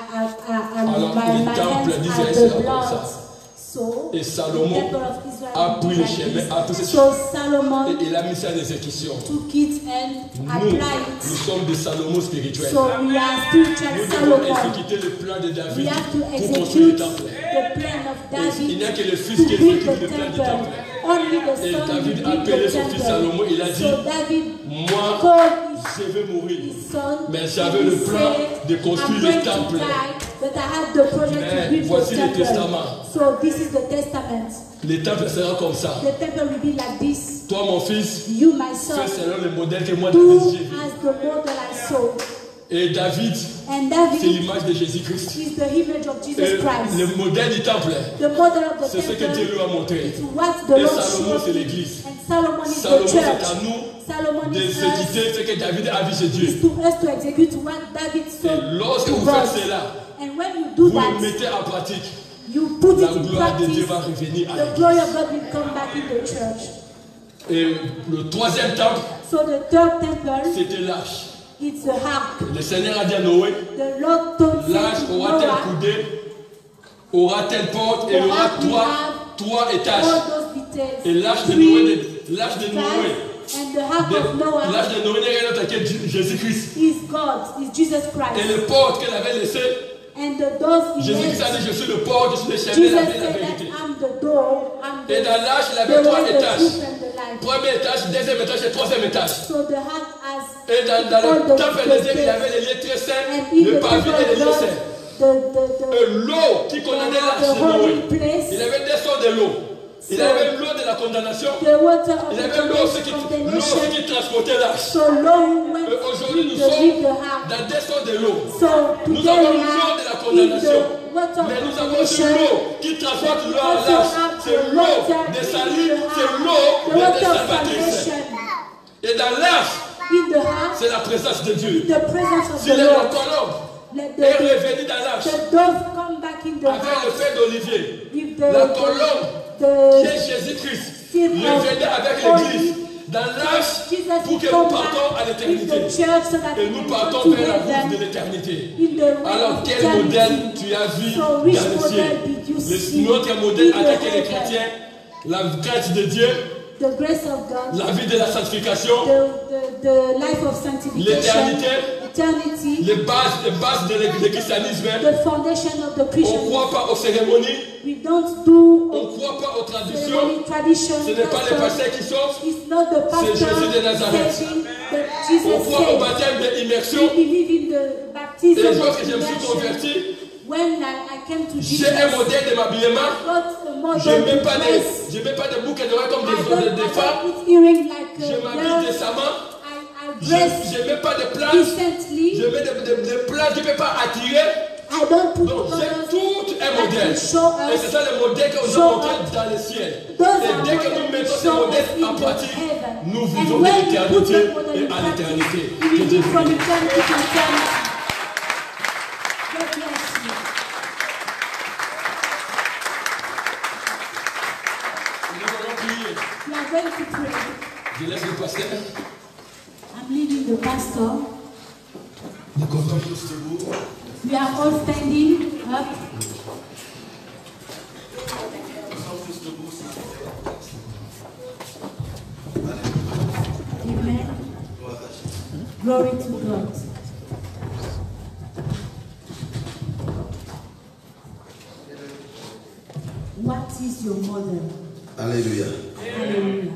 Alors, my le temple hands d'Israël are sera the comme blood. ça. So, Et Salomon the temple of Israel a will be pris le like chemin, this. a pris ce So Solomon et il a mis ça en exécution. took it and Nous applied it. sommes des Salomon spirituels. So we are spiritual Nous devons Solomon. exécuter le plan de We David have to pour construire le execute temple. the plan of Il David n'y a que le fils to qui build exécute the le plan du temple. temple. Only the Et son David will a build appelé the son fils temple. Salomon, il a dit, So David moi, called je vais mourir. his son, Mais and j'avais he le plan said, de construire I'm le going to temple. die, but I have the project Mais to build voici the le temple. testament. So this is the testament. Le temple sera comme ça. The temple will be like this. Toi, mon fils, You, my son, fais selon le modèle que moi, do David, j'ai vu. as the model I saw. Et David, And c'est David l'image de Jésus-Christ. is the image of Et Jesus Christ. le modèle du temple, The model of the c'est ce que temple Dieu lui a montré. is what the Et Lord Salomon, showed c'est him. l'église. And Solomon is Salomon, the c'est church. à nous Solomon is us. d'exécuter ce que David a vu chez Dieu. Is to us to execute what David saw Et lorsque to vous God. faites cela, And when you do vous le that, mettez en pratique, you put la it in gloire de Dieu practice. va revenir à The glory l'église. of God will come back in the church. Et le 3e temple, So the third temple, c'était l'arche. it's a harp. Le Seigneur a dit à Noé, The Lord told l'arche aura telle Noah, coudée, aura telle porte, et aura trois étages. all those details. Et l'arche de Three Noé, l'arche de sides, Noé, and the harp of Noah l'arche de Noé n'est rien d'autre que Jésus-Christ. is God, is Jesus Et Christ. les portes qu'elle avait laissées, And the doors he Jésus-Christ a left, dit, je suis le porte, je suis le chemin, Jesus la vie et la said vérité. that I'm the door, I'm Et the, dans l'arche, il the avait 3 way, the étages. truth and the life. Premier étage, deuxième étage et troisième étage. So the harp has Et dans all le the temple the des il y avait steps. les lieux très saints, And in le the pavé temple et les of lieux God, saints. the Et l'eau qui condamnait l'arche the de Noé. holy place, Il avait deux sortes de l'eau. Il avait l'eau de la condamnation. the water of Il the avait l'eau aussi condemnation. qui transportait l'arche. So low went Et aujourd'hui, nous with sommes the harp. dans deux sortes de l'eau. So Nous today avons we l'eau are de la in condamnation. the water of Mais nous avons aussi condemnation. l'eau qui transporte l'eau à l'arche. C'est l'eau des salis, c'est l'eau The des water of salvatrices. salvation. Et dans l'arche, In the heart, c'est la présence de Dieu. the presence of Si the la Lord. colombe Let est revenue dans l'arche the dove come back in the avec le heart. feu d'olivier, With la colombe qui the est Jésus-Christ seed revenait of avec olive. l'église dans l'arche Jesus pour que will nous come partons à back with the l'éternité. church so that Et we nous can partons go to vers la route de heaven l'éternité. in the way Alors of quel modèle eternity. tu as vu So dans which le model ciel? did you see Notre modèle in en the tant que les heaven? chrétiens, la grâce de Dieu, The grace of God, la vie de la sanctification, the life of sanctification, l'éternité, eternity, les bases de christianisme. the foundation of the On ne Christian. croit pas aux cérémonies, We don't do on ne croit pas aux traditions. ceremony tradition. Ce n'est pas les custom. pasteurs qui sauvent. It's not the pastor Jésus de Nazareth. saving, but On Jesus croit au said. baptême d'immersion. We believe in the Et baptism lorsque of je me suis immersion. converti, When I came to Jesus, j'ai un modèle de m'habillement. got a Je ne model mets to pas dress. de boucles d'oreilles comme I don't des femmes. put earring like Je a m'habille girl. décemment. I Je dress ne mets pas de plantes. decently. Je mets des plantes qui ne peuvent pas attirer. I don't put Donc j'ai colors tout un that modèle. will show Et us. c'est ça le modèle que nous Show avons montré us. dans le ciel. Those Et are dès que nous models mettons ces show us modèles in en the pratique, heaven. nous And vivons when de we put l'éternité the model et in à practice, l'éternité. we Que will Dieu live vous from bénisse. eternity to eternity. God bless you. Nous allons prier. We are going to pray. Je laisse le pasteur. I'm leading the pastor. Nous comptons. We are all standing up. Amen. Glory to God. What is your model? Alléluia. Hallelujah.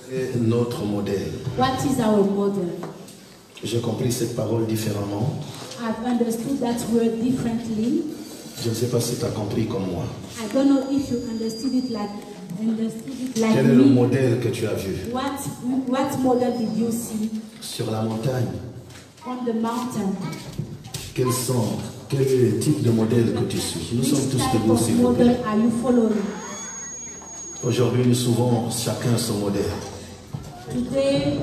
C'est notre modèle. What is our model? J'ai compris cette parole différemment. I've understood that word differently. Je ne sais pas si tu as compris comme moi. I don't know if you understood it like Quel est le me. modèle que tu as vu? What model did you see Sur la montagne, on the mountain? quel est le type de modèle que tu suis? Nous sommes Which tous type debout, of s'il vous plaît. model are you following? Aujourd'hui, nous suivons chacun son modèle. Today,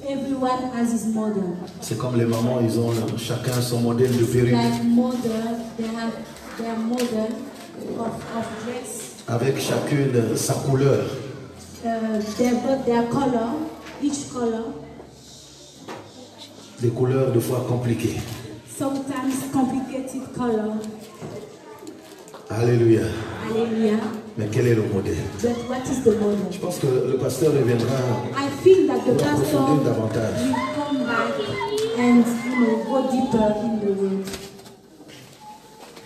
everyone has his model. C'est comme les mamans, ils ont chacun son modèle de perruque. Like model, they have their model of dress. Avec chacune sa couleur. They've got their color, each color. Des couleurs de fois compliquées. Sometimes complicated color. Alléluia. Hallelujah. Mais quel est le modèle? But what is the model? Je pense que le pasteur reviendra I feel that the pour pastor approfondir davantage. will come back and go deeper in the word.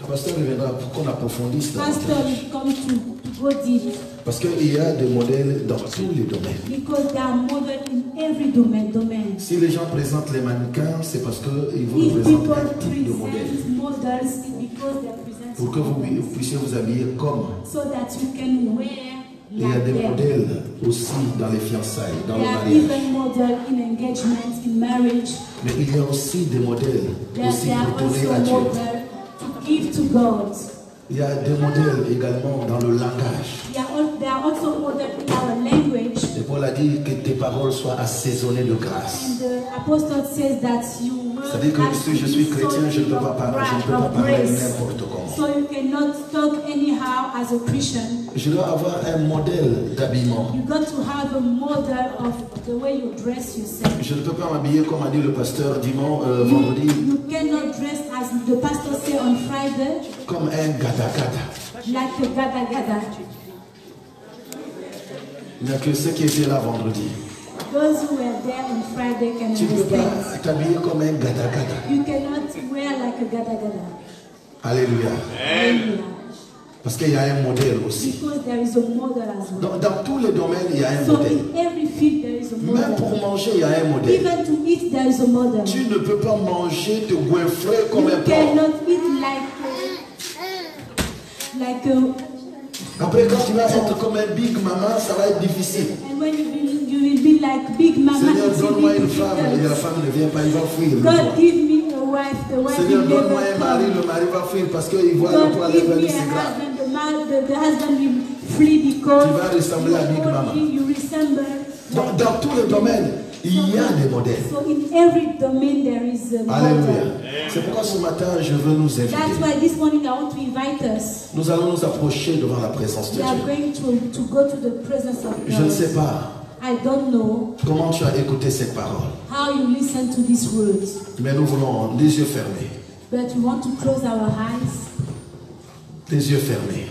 Le pasteur reviendra pour qu'on approfondisse Pastor davantage. will come to go deep Parce qu'il y a des modèles dans tous les domaines. because they are model in every domain. Si les gens présentent les mannequins, c'est parce qu'ils vous If représentent people un type de modèle. present models, it's because they present Pour que vous puissiez vous habiller comme. so that you can wear Il y a like des them. modèles aussi dans les fiançailles, dans le There are mariage. even model in engagement, in marriage. Mais il y a aussi des modèles aussi There are pour donner à also Dieu. model to give to God. Il y a des modèles également dans le langage. There are also model in our language. Et Paul a dit que tes paroles soient assaisonnées de grâce. And the apostle says that you will C'est-à-dire que si je suis chrétien, je ne peux pas parler n'importe comment. So you cannot talk anyhow as a Christian. Je dois avoir un modèle d'habillement. You got to have a model of the way you dress yourself. Je ne peux pas m'habiller comme a dit le pasteur vendredi, You cannot dress as the pastor say on Friday, comme un gata-gata. like a gada. Il n'y a que ceux qui étaient là vendredi. Those who were there on Friday can Tu ne peux understand. pas t'habiller comme un gata-gata. You cannot wear like a gada. Alléluia. Hallelujah. Parce qu'il y a un modèle aussi. Because there is a model as well. Dans tous les domaines, il y a un So modèle. in every field there is a Même model. pour manger, il y a un modèle. Even to eat there is a model. Tu ne peux pas manger, te goinfrer comme un You porc. cannot eat like Après, quand tu vas être comme un big maman, ça va être difficile. and when you will be like big mama. Seigneur, it will donne-moi be une femme. Et la difficult. femme ne vient pas, il va fuir. le God soir. give me a wife. The wife Seigneur, will donne-moi never un mari. come. Le mari va fuir parce qu'il voit le God poids give lever, me c'est a grave. husband. The husband will flee because Tu vas ressembler à Big Mama. you resemble. Dans tous les domaines, il y a des modèles. So in every domain there is a Alléluia. model. C'est pourquoi ce matin, je veux nous That's inviter. why this morning I want to invite us. Nous allons nous approcher devant la présence de We are Dieu. going to go to the presence of Je ne God. sais pas I don't know comment tu as écouté cette parole, how you listen to these words, mais nous voulons les yeux fermés. but we want to close our eyes. Les yeux fermés.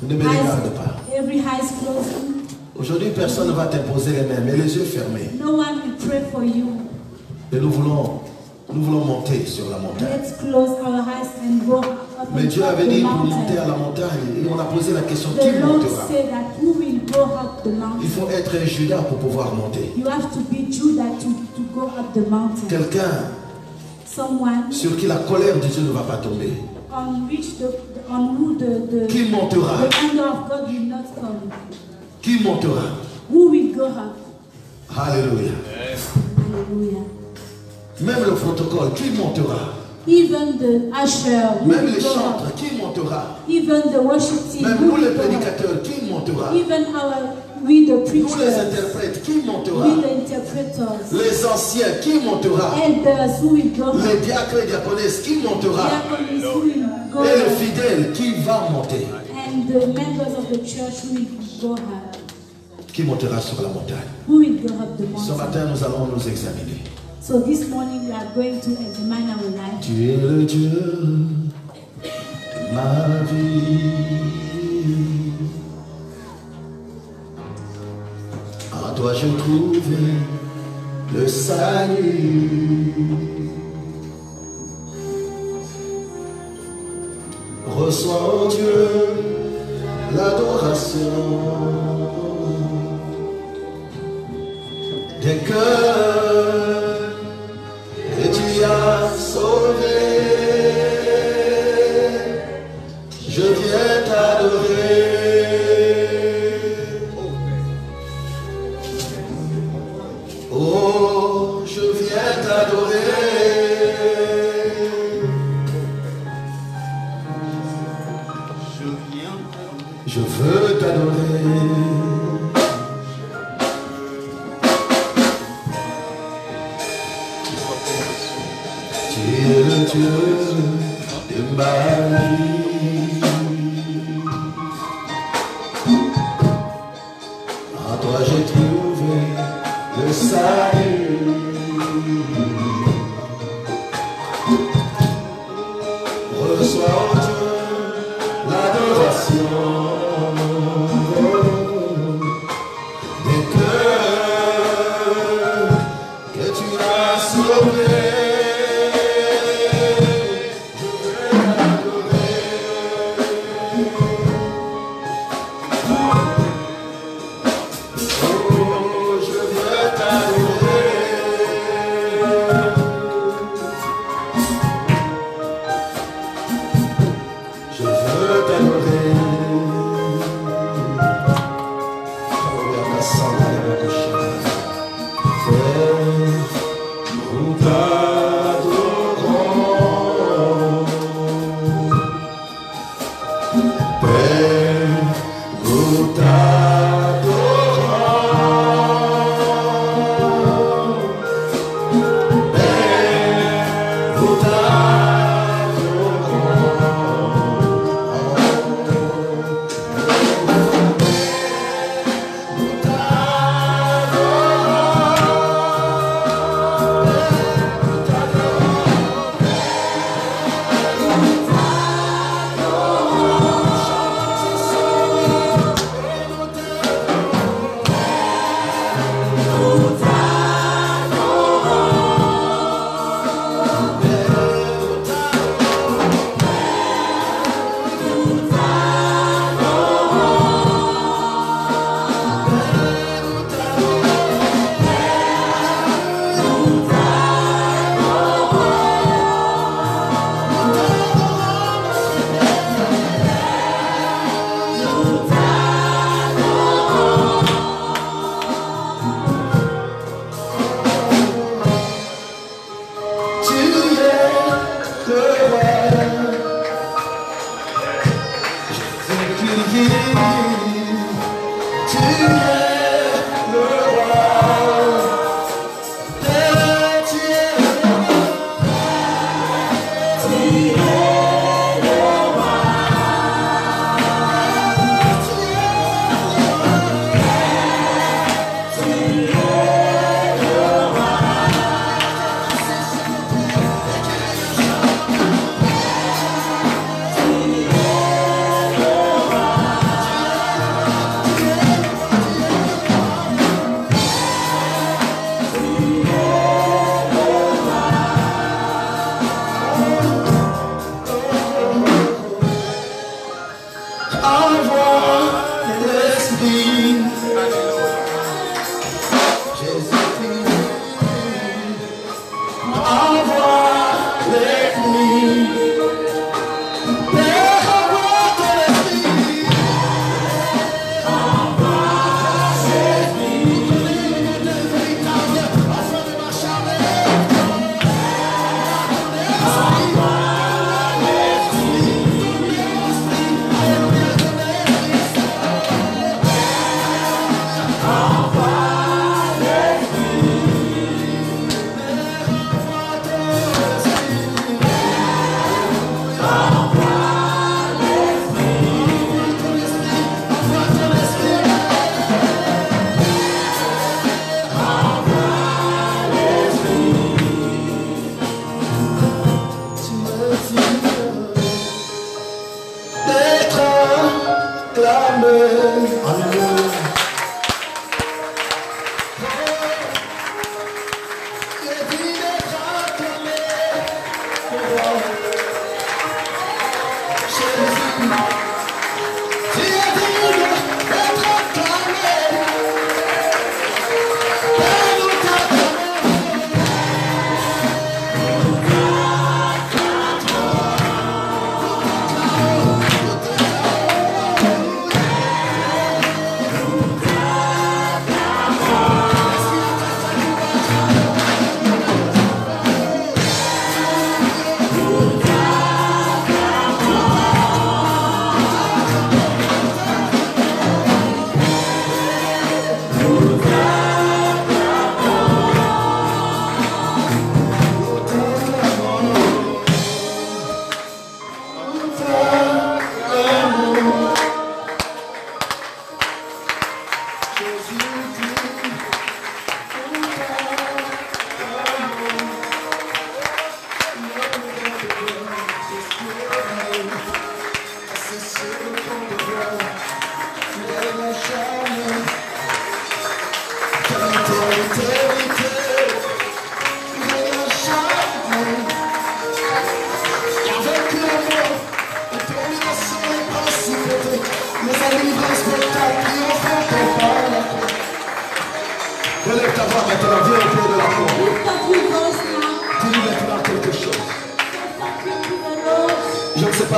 Ne me regarde pas. Every eye is closed. Aujourd'hui, personne ne va t'imposer les mains, mais les yeux fermés. No one will pray for you. Et nous voulons monter sur la montagne. Let's close our eyes and go up Mais Dieu avait the dit pour monter à mountain. la montagne, et on a posé la question, qui The Lord montera? said that who will go up the Il mountain? faut être un Judas pour pouvoir monter. You have to be Judah to go up the mountain. Quelqu'un Someone sur qui la colère de Dieu ne va pas tomber. on which on who the Qui montera? anger of God will not come. Qui montera? Who will go up? Alléluia. Hallelujah. Même le protocole, qui montera? Even the usher, who Même will les go up? chantres, qui montera? Even the worship team, Même who nous les will go up? prédicateurs, qui montera? Even we the Nous les preachers, interprètes, qui montera? we the interpreters, Les anciens, qui montera? elders who will go up? Les diacres et diaconesses, qui montera? Diaconess who will go Et le up? fidèle, qui va monter? And the members of the church who will go up? Qui montera sur la montagne? Who will go up the Ce mountain? matin, nous allons nous examiner. So this morning we are going to examine our life. Tu es le Dieu de ma vie. En toi je trouve le salut. Reçois, oh Dieu, l'adoration. des cœurs que tu as sauvés. Je viens t'adorer. Oh, je viens t'adorer. Je veux t'adorer. Tu es le Dieu de ma vie. En toi j'ai trouvé le salut. Reçois, oh Dieu, l'adoration. Des cœurs que tu as sauvés.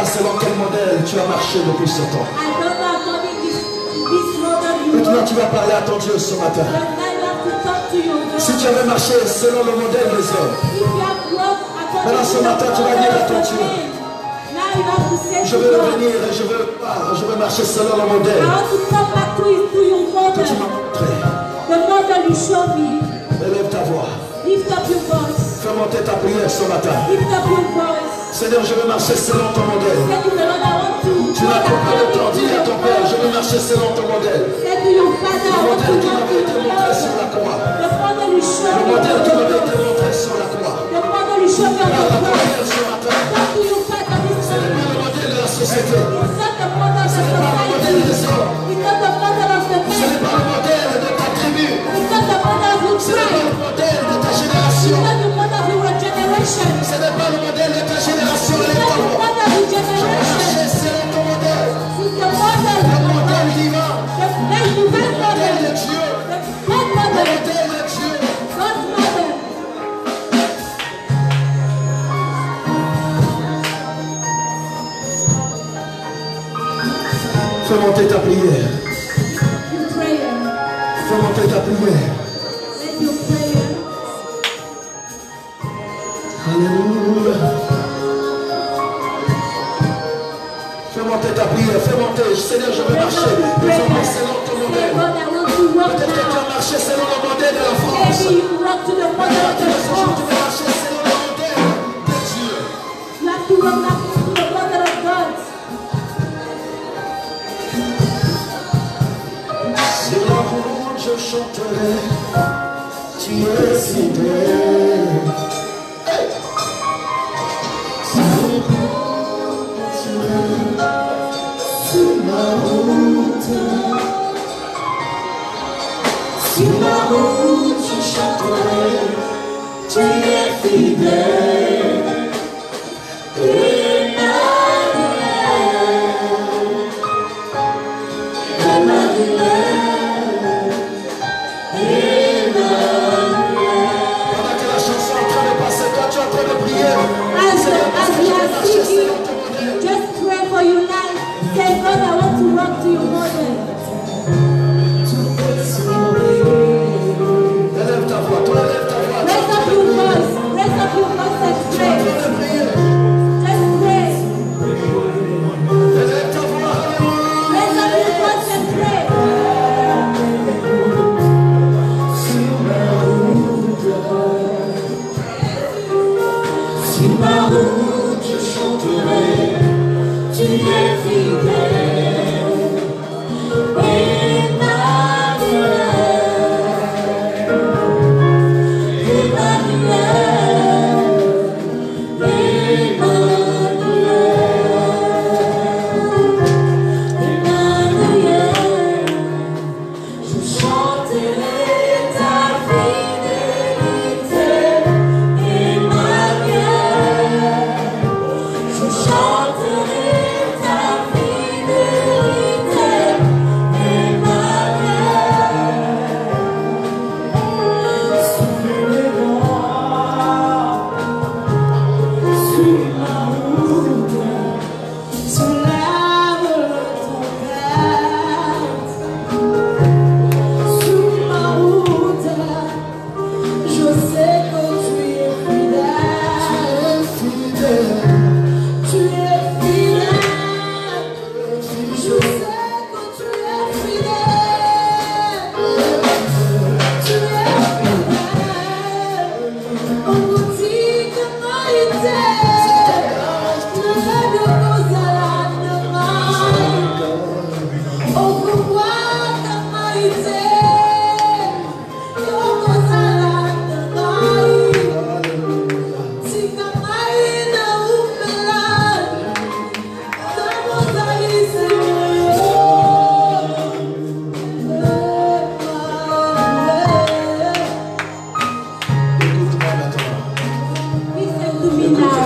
selon quel modèle tu as marché depuis ce temps. I don't know according to this model you Maintenant, walk. tu vas parler à ton Dieu ce matin. But now you have to talk to your God. Si tu avais marché selon le modèle des hommes, If you have walked according maintenant ce to matin, the tu vas dire à ton model of Dieu, men, now you have to say je to veux God, revenir et je veux marcher selon le I modèle want to come back to your que tu model. m'as montré. The model you showed me. Élève ta voix. Lift up your voice. Fais monter ta prière ce matin. Lift up your voice. Seigneur, je veux marcher selon ton modèle. Say to the Lord, I want to Tu n'as walk pas le temps, according to dis à your ton Père, je veux model. marcher selon ton modèle. Say to your Father, I Le want to modèle qui walk m'avait in été your montré sur la model. croix. The model you Le showed me. modèle qui m'avait été montré sur la croix. The model you showed me on Parle the à ton cross. Père ce matin. Talk to your Father this Ce n'est morning. pas le modèle de la société. It's not the model of Ce n'est pas le society. modèle des hommes. It's not the model of the Ce n'est men. pas le modèle de ta tribu. It's not the model of your Ce n'est pas tribe. le modèle de ta It's génération. not the model of your generation. Ce n'est pas le modèle de ta génération. It's Lève not ta the voix. model of your Je veux generation. marcher selon ton modèle. It's the model Le of modèle divin. the divine Le modèle model. de Dieu. The God Le model. modèle de Dieu. God's model. Fais monter ta prière. Your prayer. Fais monter ta prière. Let your prayer. Alléluia. Fais monter ta prière. Fais monter. Seigneur, je veux marcher. Nous allons selon ton Say, modèle. God, I want to walk Peut-être que tu now. as marché selon le modèle de la France. Maybe you walk to the model of Peut-être the que ce jour, tu cross. vas marcher selon le modèle de Dieu. You have to walk back to the model of God. Sur la route, je chanterai. Tu es fidèle. Hey! Sur ma route, sur ma route, je chanterai. Tu es fidèle. Pendant que la chanson est en train de passer, toi tu es en train de prier. As Seigneur, parce que you je veux are marcher singing, selon ton modèle. just pray for your life. Say, God, I want to walk to your model. Élève ta voix, toi élève ta voix. Raise up your voice. Raise up your voice and Tu es en pray. train de prier. Just pray. Élève ta voix, alléluia. Raise up your voice and pray. Sur ma route, je chanterai. Tu es fidèle.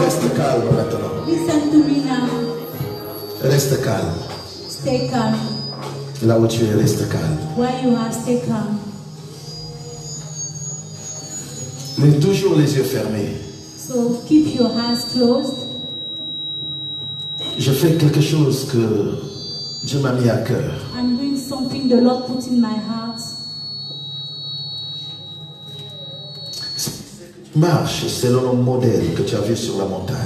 Reste calme maintenant. Listen to me now. Reste calme. Stay calm. Là où tu es, reste calme. Where you are, stay calm. Mais toujours les yeux fermés. So keep your eyes closed. Je fais quelque chose que Dieu m'a mis à cœur. I'm doing something the Lord put in my heart. Marche selon le modèle que tu as vu sur la montagne.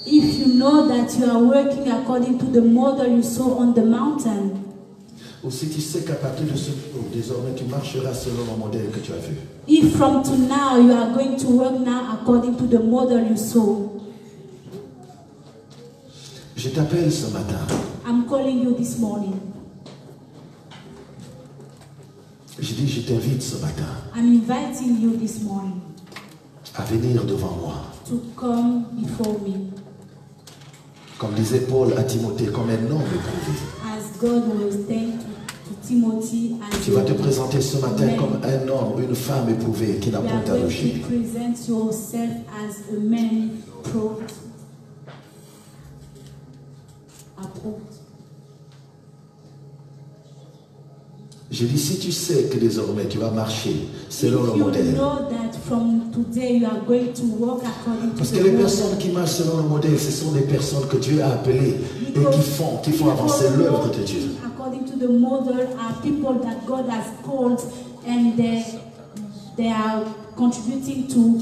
If you know that you are working according to the model you saw on the mountain, Ou si tu sais qu'à partir de ce jour, désormais tu marcheras selon le modèle que tu as vu. if from to now you are going to work now according to the model you saw, Je t'appelle ce matin. I'm calling you this morning. Je dis, je t'invite ce matin I'm inviting you this morning à venir devant moi. to come before me. Comme disait Paul à Timothée, comme un homme éprouvé. As God was saying to Timothy, as Tu vas te présenter ce matin comme un homme, une femme éprouvée qui n'a you point are à going rougir. to present yourself as a man approved. Je dis, si tu sais que désormais tu vas marcher selon le If you modèle. know that from today you are going to walk according to Parce the que les model. personnes qui marchent selon le modèle, ce sont des personnes que Dieu a appelées et qui font avancer l'œuvre de Dieu. According to the model are people that God has called and they are contributing to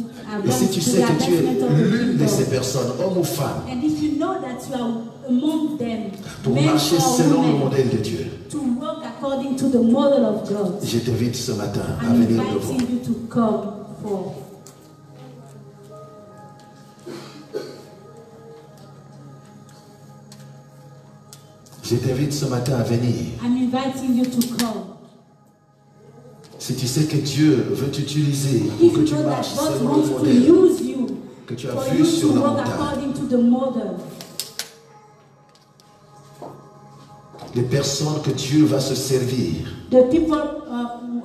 Et si tu sais que tu es l'une de ces personnes, homme ou femme, And if you know that you are among them, pour men marcher or selon le women, modèle de Dieu, to walk according to the model of God, je t'invite ce matin à I'm venir devant. inviting you to come forth. Je t'invite ce matin à venir. I'm inviting you to come. Si tu sais que Dieu veut t'utiliser pour If que you tu know that marches God selon le wants to modèle use you, que tu as for vu you sur to la walk montagne, according to the model, les personnes que Dieu va se servir the people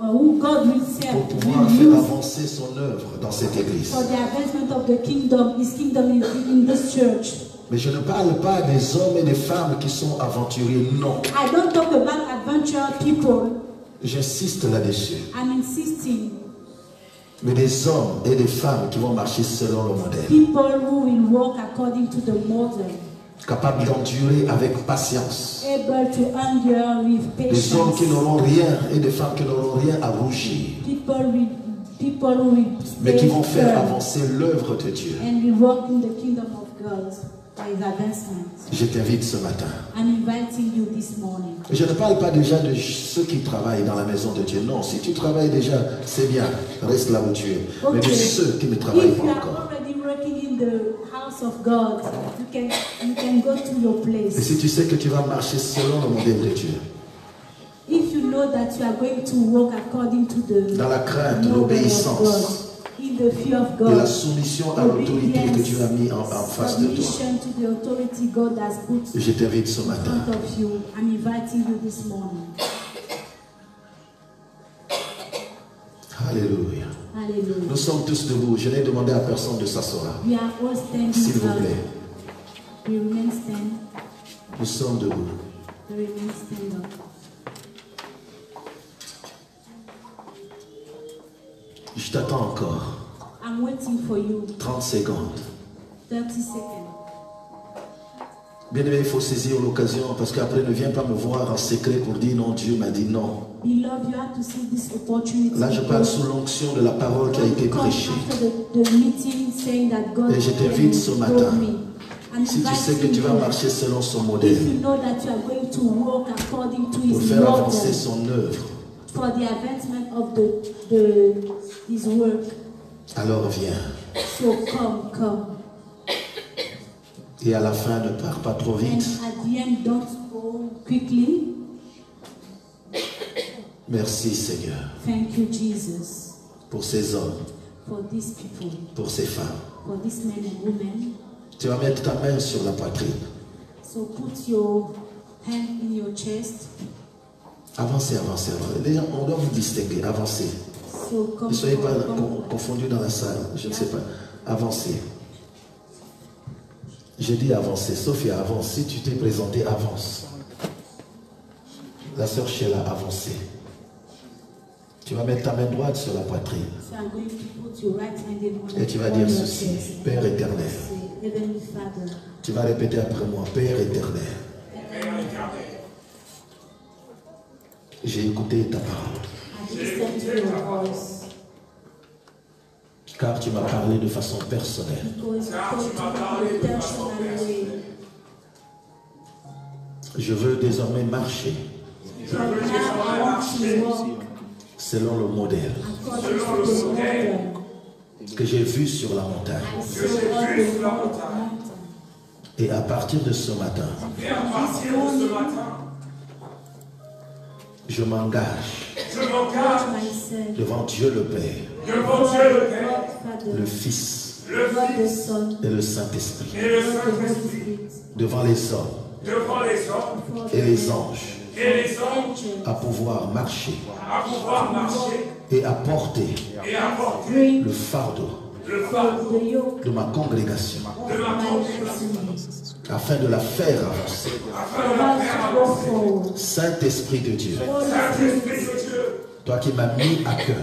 who God will pour serve pouvoir will faire use avancer son œuvre dans cette église. for the advancement of the kingdom, His kingdom in this church. Mais je ne parle pas des hommes et des femmes qui sont aventuriers, non. I don't talk about adventure people. J'insiste là-dessus. I'm insisting Mais des hommes et des femmes qui vont marcher selon le modèle. people who will walk according to the model, Capables d'endurer avec patience. able to endure with Des hommes patience. qui n'auront rien et des femmes qui n'auront rien à rougir. People who will Mais qui vont stay faire firm avancer l'œuvre de Dieu. and will walk in the kingdom of God by His advancement. Je t'invite ce matin. I'm inviting you this morning. Je ne parle pas déjà de ceux qui travaillent dans la maison de Dieu. Non, si tu travailles déjà, c'est bien. Reste là où tu es. Mais de Okay. ceux qui ne travaillent If you pas are encore. already working in the house of God, you can go to your Et place. si tu sais que tu vas marcher selon le modèle de Dieu, If you know that you are going to walk according to the dans la crainte, model of God, l'obéissance in the fear of et la God, soumission à l'autorité que Dieu a mis en face de toi, submission to the authority God has put je t'invite ce in matin. front of you, I'm inviting you this morning. Alléluia. Hallelujah. Nous sommes tous debout. Je n'ai demandé à personne de s'asseoir. We are all standing S'il vous up. plaît. We remain stand. Nous sommes debout. We remain stand up. Je t'attends encore. I'm waiting for you. 30 secondes. 30 seconds. Bien aimé, il faut saisir l'occasion parce qu'après ne viens pas me voir en secret pour dire non, Dieu m'a dit non. Beloved, you have to see this opportunity. Là, je parle sous l'onction de la parole qui a été Come prêchée. after the meeting saying that God Et je t'invite ce told matin, me. I'm Si tu sais que tu vas marcher selon son if modèle you know that you are going to walk according to pour His faire avancer model son œuvre, for the advancement of His work, alors viens. so come. Et à la fin, ne pars pas trop And vite. at the end, don't go quickly. Merci Seigneur Thank you, Jesus, pour ces hommes, for these people, pour ces femmes. for these men and women. Tu vas mettre ta main sur la poitrine. So put your hand in your chest. Avancez. Déjà, on doit vous distinguer. Avancez. So come Ne soyez pas come. confondus dans la salle. Je ne sais pas. Avancez. Je dis avancez. Sophia, avance. Si tu t'es présenté, avance. La sœur Sheila, avancez. Tu vas mettre ta main droite sur la poitrine. So I'm going to put your right hand on Et tu vas dire ceci, Père éternel. Heavenly Father. Tu vas répéter après moi, Père éternel. J'ai écouté ta parole. I listen to your voice. Car tu m'as parlé de façon personnelle. Because you told me personally. Je veux désormais marcher So now I want to walk selon le modèle according to the model que j'ai vu sur la montagne. I saw on the mountain. Et à partir de ce matin, je m'engage Myself, devant Dieu le Père, God Father, le Fils God the Son, et le Saint-Esprit, God the Holy Spirit, devant les hommes et les anges, à pouvoir marcher et à porter bring le fardeau the yoke de ma congrégation of my destiny. afin de la faire avancer. For us to go forward. Saint-Esprit de Dieu, Holy Spirit, toi qui m'as mis à cœur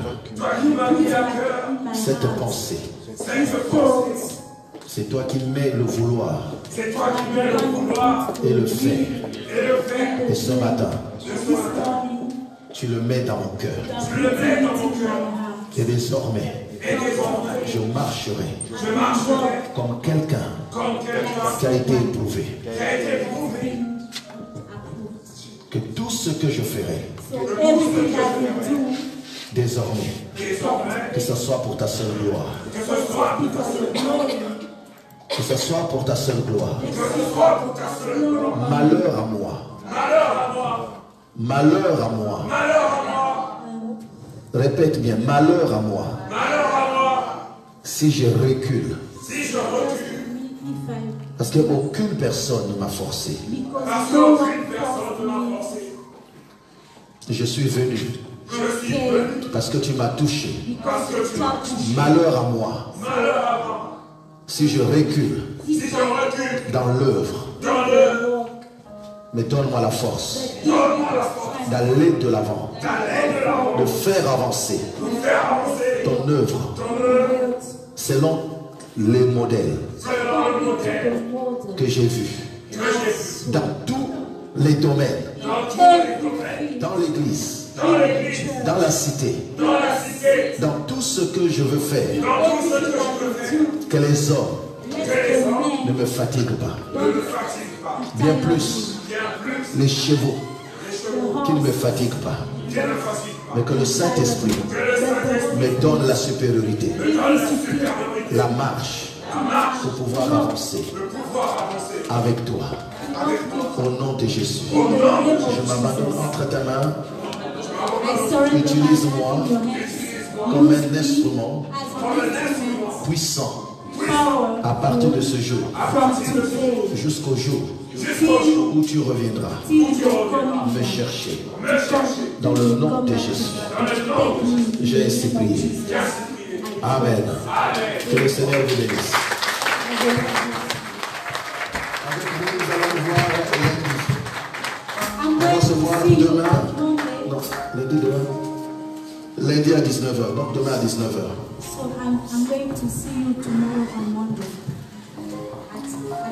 you put in my cette heart pensée, these thoughts. c'est toi qui mets le vouloir And et le faire. Et ce matin, this morning, tu le mets dans mon cœur. put it in my heart. Et désormais, je marcherai comme quelqu'un qui a été éprouvé. Que tout ce que je ferai, So everything that we do, désormais, que ce soit pour ta seule gloire, because of glory, que ce soit pour ta seule gloire. glory, Malheur à moi. Malheur à moi. Répète bien, malheur à moi. Si je recule. if I, Parce qu'aucune personne ne m'a forcé. because no one forced me, Je suis venu came, parce que tu m'as touché. because you touched me. Malheur à moi. Si je recule If I dans l'œuvre, walk, mais donne-moi la force give me the strength d'aller de l'avant, de faire avancer ton œuvre selon les modèles to the model. que j'ai vus dans tous les domaines, Everything dans l'église, in the church, dans la cité, dans tout ce que je veux faire, everything that we do, que les hommes let the ne men me fatiguent pas. don't Bien plus, les chevaux qui ne me fatiguent pas, mais que le Saint-Esprit me donne la supériorité, la marche pour pouvoir avancer avec toi. Au nom de Jésus, je m'abandonne entre ta main. I surrender Utilise-moi my life in your hands. comme un instrument As an instrument, puissant power à partir de ce jour from today jusqu'au jour till où tu reviendras you come me chercher. to Dans le nom de Jésus, j'ai ainsi prié. Amen. Que le Seigneur vous bénisse. Avec nous, nous allons voir lundi. I'm On going va se to voir see you demain. on Monday. Non, lundi demain. Lundi à 19h, donc demain à 19h. So I'm going to see you tomorrow on Monday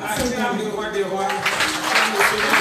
at 7 Seigneur, le roi des rois.